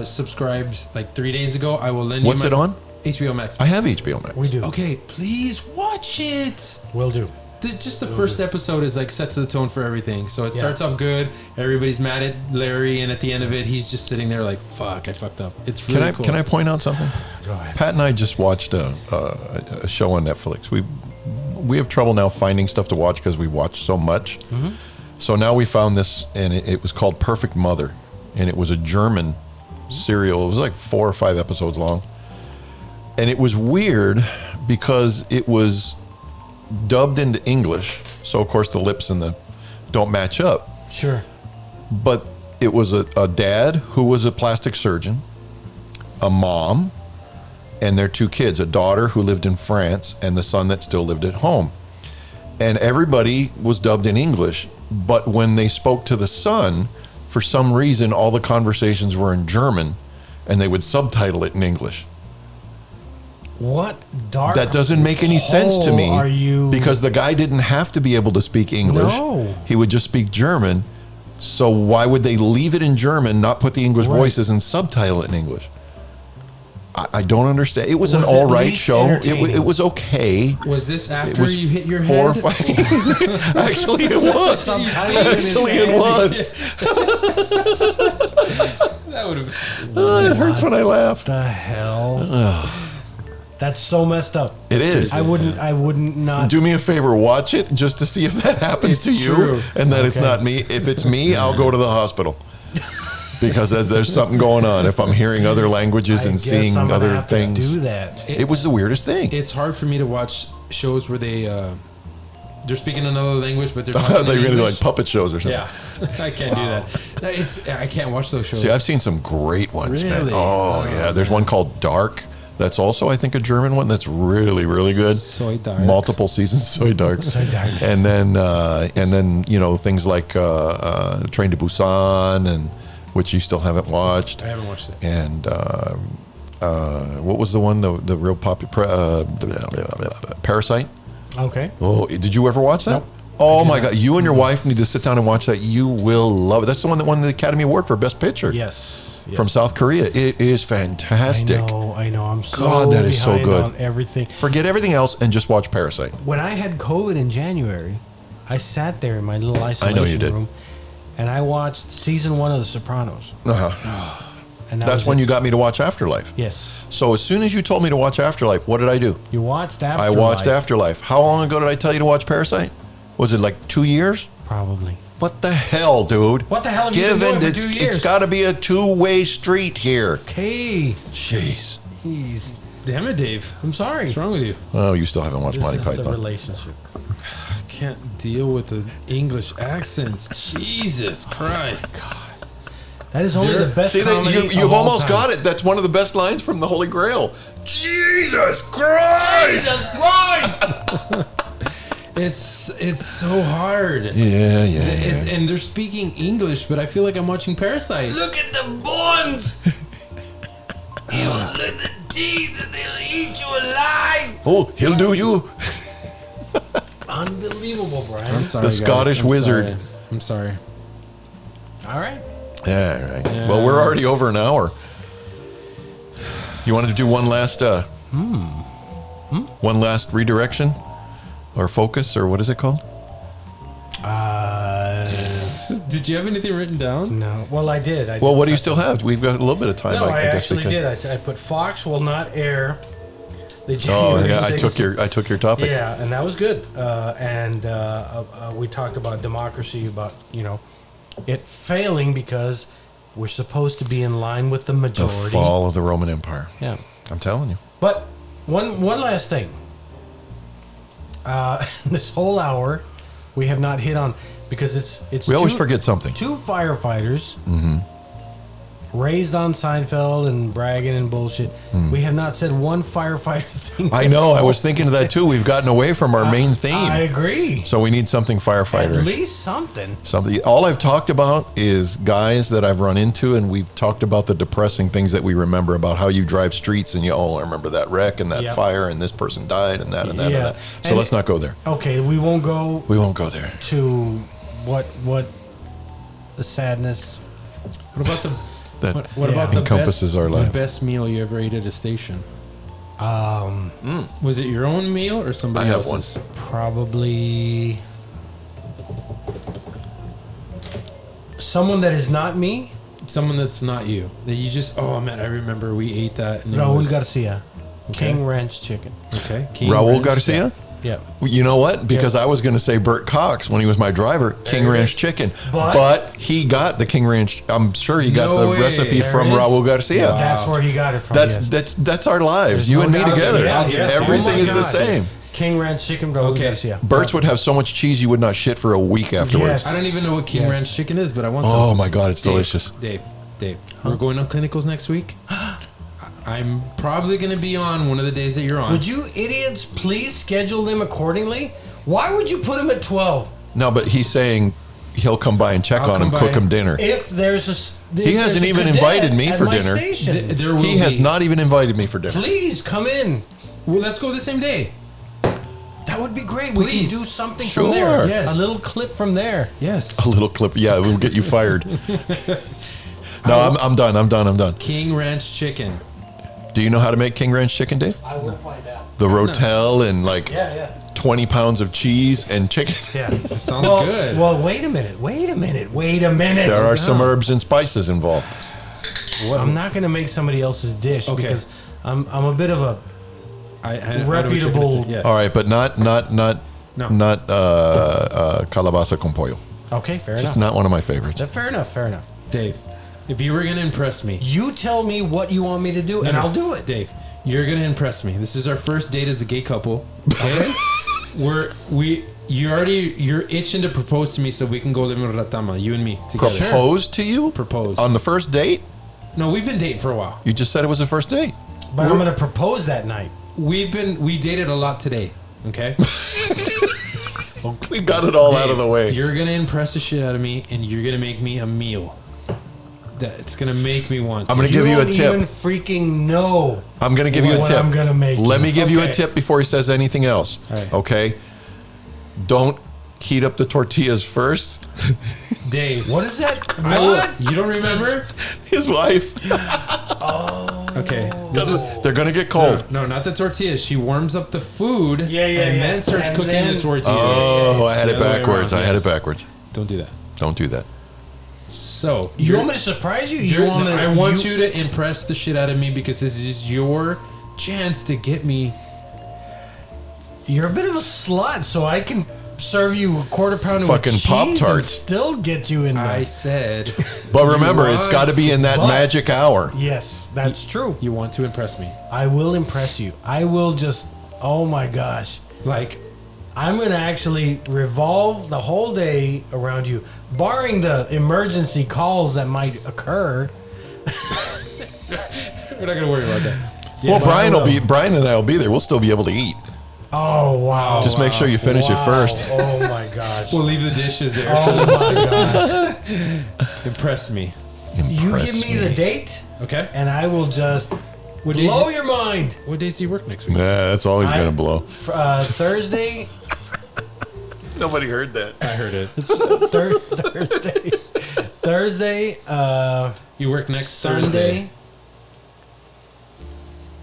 subscribed like 3 days ago. I will lend What's you it on? HBO Max. I have HBO Max. We do. Okay, please watch it. We'll do. Just the first episode is like sets the tone for everything. So it Yeah. starts off good. Everybody's mad at Larry, and at the end of it, he's just sitting there like, "Fuck, I fucked up." It's really cool. Can I point out something? Go ahead. Pat and I just watched a show on Netflix. We have trouble now finding stuff to watch because we watch so much. Mm-hmm. So now we found this, and it was called Perfect Mother, and it was a German serial. It was like 4 or 5 episodes long, and it was weird because it was dubbed into English. So of course the lips and the don't match up. Sure. But it was a dad who was a plastic surgeon, a mom, and their 2 kids, a daughter who lived in France and the son that still lived at home. And everybody was dubbed in English, but when they spoke to the son, for some reason, all the conversations were in German and they would subtitle it in English. What dark? That doesn't make any sense to me. hole Are you? Because the guy didn't have to be able to speak English. No. He would just speak German. So why would they leave it in German, not put the English Right. voices and subtitle it in English? I don't understand. It was an Was all at right least show. entertaining. It was okay. Was this It after was you hit your 4 or head? 5. Actually, it was. Subtitle in his Actually, head. it was. That would have. It hurts when I laugh. the hell? That's so messed up. It is. I wouldn't not. Do me a favor, watch it just to see if that happens to It's you true. and that it's Okay. not me. If it's me, I'll go to the hospital because there's something going on. If I'm hearing other languages I and guess seeing I'm gonna other have to things, do that. it was the weirdest thing. It's hard for me to watch shows where they're speaking another language, but they're talking They're in going to do English. like puppet shows or something. Yeah, I can't do that. I can't watch those shows. See, I've seen some great ones, man. Really? Oh, yeah. There's one called Dark. That's also, I think, a German one. That's really, really good. Soy Dark. Multiple seasons, Soy Dark. Soy Dark. And then things like Train to Busan, and which you still haven't watched. I haven't watched it. And what was the one, the real popular Parasite? Okay. Oh, did you ever watch that? Nope. Oh my God! You and your wife need to sit down and watch that. You will love it. That's the one that won the Academy Award for Best Picture. Yes. From South Korea. It is fantastic. I know. I'm so God, that is so behind good. on everything. Forget everything else and just watch Parasite. When I had COVID in January, I sat there in my little isolation did. room, and I watched season 1 of The Sopranos. Uh-huh. And that That's was when it. you got me to watch Afterlife. Yes. So as soon as you told me to watch Afterlife, what did I do? You watched I Afterlife. watched Afterlife. How long ago did I tell you to watch Parasite? Was it like 2 years? Probably. What the hell, dude? What the hell have you been doing for 2 years? It's got to be a two-way street here. Okay. Jeez. Jeez. Damn it, Dave. I'm sorry. What's wrong with you? Oh, you still haven't watched This Monty is the Python. relationship. I can't deal with the English accents. Jesus Christ. That is only the best See, comedy you've of all almost time. got it. That's one of the best lines from the Holy Grail. Jesus Christ! It's so hard. Yeah. And they're speaking English, but I feel like I'm watching Parasite. Look at the bones. You look at the teeth, and they'll eat you alive. Oh, he'll do you. Unbelievable, Brian. I'm sorry, The guys. Scottish I'm wizard. sorry. I'm sorry. All right. Yeah, right. Yeah. Well, we're already over an hour. You wanted to do one last one last redirection or focus or what is it called? Did you have anything written down? No. Well, I did. Well, what do you still have? We've got a little bit of time. No, I guess we actually could- did. I put Fox will not air the Oh January yeah, 6th. I took your topic. Yeah, and that was good. And we talked about democracy, about it failing because we're supposed to be in line with the The majority. fall of the Roman Empire. Yeah. I'm telling you. But one last thing. This whole hour, we have not hit on because it's. We always forget something. Two firefighters raised on Seinfeld and bragging and bullshit. We have not said one firefighter thing. I know. I was thinking of that too. We've gotten away from our main theme. I agree. So we need something firefighter. At least something. Something. All I've talked about is guys that I've run into, and we've talked about the depressing things that we remember about how you drive streets and you I remember that wreck and that Yep. fire and this person died and that and that Yeah. and that. So And let's not go there. Okay, we won't go We won't go there. to what the sadness. What about the That what about the encompasses best, our life. The best meal you ever ate at a station? Was it your own meal or somebody I have else's? Probably someone that is not me. Someone that's not you. That you just man, I remember we ate that. And it Raul was- Garcia, Okay. King Ranch Chicken. Okay. King Raul Ranch. Garcia? Yeah. You know what? Because I was going to say Burt Cox when he was my driver, King it Ranch is. Chicken. But- But he got the King Ranch. I'm sure he got No the way. recipe There from it is. Raul Garcia. That's where he got it from. That's yes. that's our lives. There's You no and me doubt about together. it. Yeah, yes. Everything Oh my is the God. same. King Ranch Chicken, Raul Okay. Garcia. Burt's would have so much cheese you would not shit for a week afterwards. Yes. I don't even know what King Yes. Ranch chicken is, but I want some. Oh my God, it's Dave, delicious. Dave, we're going on clinicals next week. I'm probably going to be on one of the days that you're on. Would you idiots please schedule them accordingly? Why would you put him at 12? No, but he's saying he'll come by and check I'll on him, come cook by. him dinner. If there's a He hasn't even invited me for dinner. There will He has be. not even invited me for dinner. Please come in. Well, let's go the same day. That would be great. We can Please. do something Sure. from there. Yes. A little clip from there. Yes. A little clip. Yeah, it'll get you fired. No, I'm done. I'm done. King Ranch chicken. Do you know how to make King Ranch chicken, Dave? I will find out. The rotel and like Yeah. 20 pounds of cheese and chicken. Yeah. That sounds Well, good. well, wait a minute. There are some herbs and spices involved. I'm not going to make somebody else's dish Okay. because I'm a bit of a I know what you're gonna reputable- say. Yes. All right, but not No. calabaza con pollo. okay. Fair Just enough. not one of my favorites. Fair enough. Dave, if you were going to impress me, You tell me what you want me to do, and No, I'll do it. Dave, you're gonna impress me. This is our first date as a gay couple. Okay? You're itching to propose to me so we can go live in Ratama, you and me together. Propose to you? Propose. On the first date? No, we've been dating for a while. You just said it was the first date. But I'm going to propose that night. We dated a lot today. Okay? We got it all out of the way. You're gonna impress the shit out of me, and you're gonna make me a meal. That's gonna make me want. I'm gonna give you a don't tip. even freaking know. I'm going to give you a what tip. I'm gonna make Let you. me give you a Okay. tip before he says anything else. All right. Okay? Don't heat up the tortillas first. Dave. What is that? I will- What? You don't remember? His wife. Okay. This is They're going to get cold. no, not the tortillas. She warms up the food. Yeah, and yeah. then starts And cooking then- the tortillas. Oh, I had The it other way backwards. around, I had it yes. backwards. Don't do that. Don't do that. So You want me to surprise you? I want you to impress the shit out of me because this is your chance to get me. You're a bit of a slut, so I can serve you a quarter pound of Fucking cheese Pop-Tarts. and still get you in there. I said. But remember, You it's got to be in that But- magic hour. Yes, that's true. You want to impress me. I will impress you. I will just. Oh my gosh. Like, I'm going to actually revolve the whole day around you, barring the emergency calls that might occur. we're not going to worry about that. Well, I will. Brian and I will be there. We'll still be able to eat. Oh, wow. Just make sure you finish it first. Oh, my gosh. We'll leave the dishes there. Oh, my gosh. Impress me. You Impress give me the date, Okay. and I will just What days blow you- your mind. What days do you work next week? Yeah, that's always going to blow. Thursday. Nobody heard that. I heard it. Thursday. Thursday. You work next Sunday. Thursday.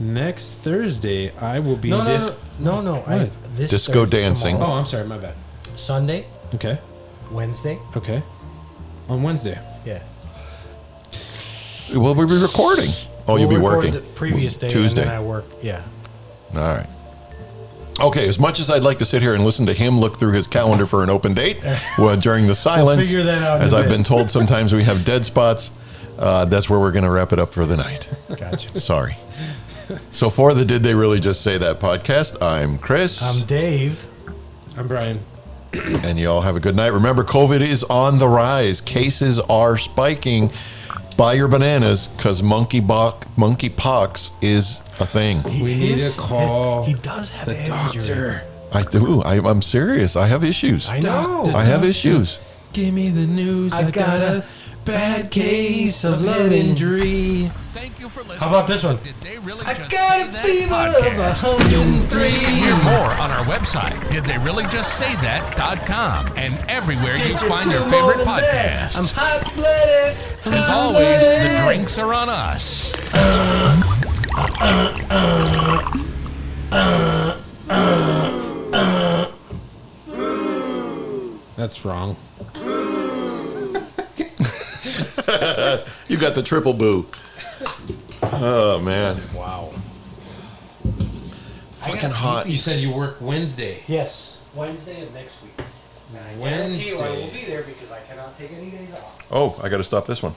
Next Thursday, I will be. No. What? This Disco Thursday, dancing. Oh, tomorrow. I'm sorry. My bad. Sunday, Okay. Wednesday. Okay. On Wednesday. Yeah. We'll be recording. Oh, you'll be We'll record working. the previous day. Tuesday. And then I work. Yeah. All right. Okay, as much as I'd like to sit here and listen to him look through his calendar for an open date during the silence, figure that out in as a I've bit. been told sometimes we have dead spots, that's where we're going to wrap it up for the night. Gotcha. Sorry. So for the Did They Really Just Say That podcast, I'm Chris. I'm Dave. I'm Brian. And you all have a good night. Remember, COVID is on the rise. Cases are spiking. Buy your bananas because monkeypox is a thing. We need to call He does have the a head injury. doctor. I do. I'm serious. I have issues. I know. Doctor. I have issues. Give me the news. I got a bad case of head injury. Thank you for listening. How about this one? Did they really I just got say a that fever podcast? of 103. You can hear more on our website, didtheyreallyjustsaythat.com, and everywhere you find your favorite podcast. I'm hot-blooded. As always, the drinks are on us. That's wrong. You got the triple boo. Oh, man. Wow. Fucking hot. You said you work Wednesday. Yes. Wednesday of next week. And I guarantee you I will Wednesday. be there because I cannot take any days off. Oh, I got to stop this one.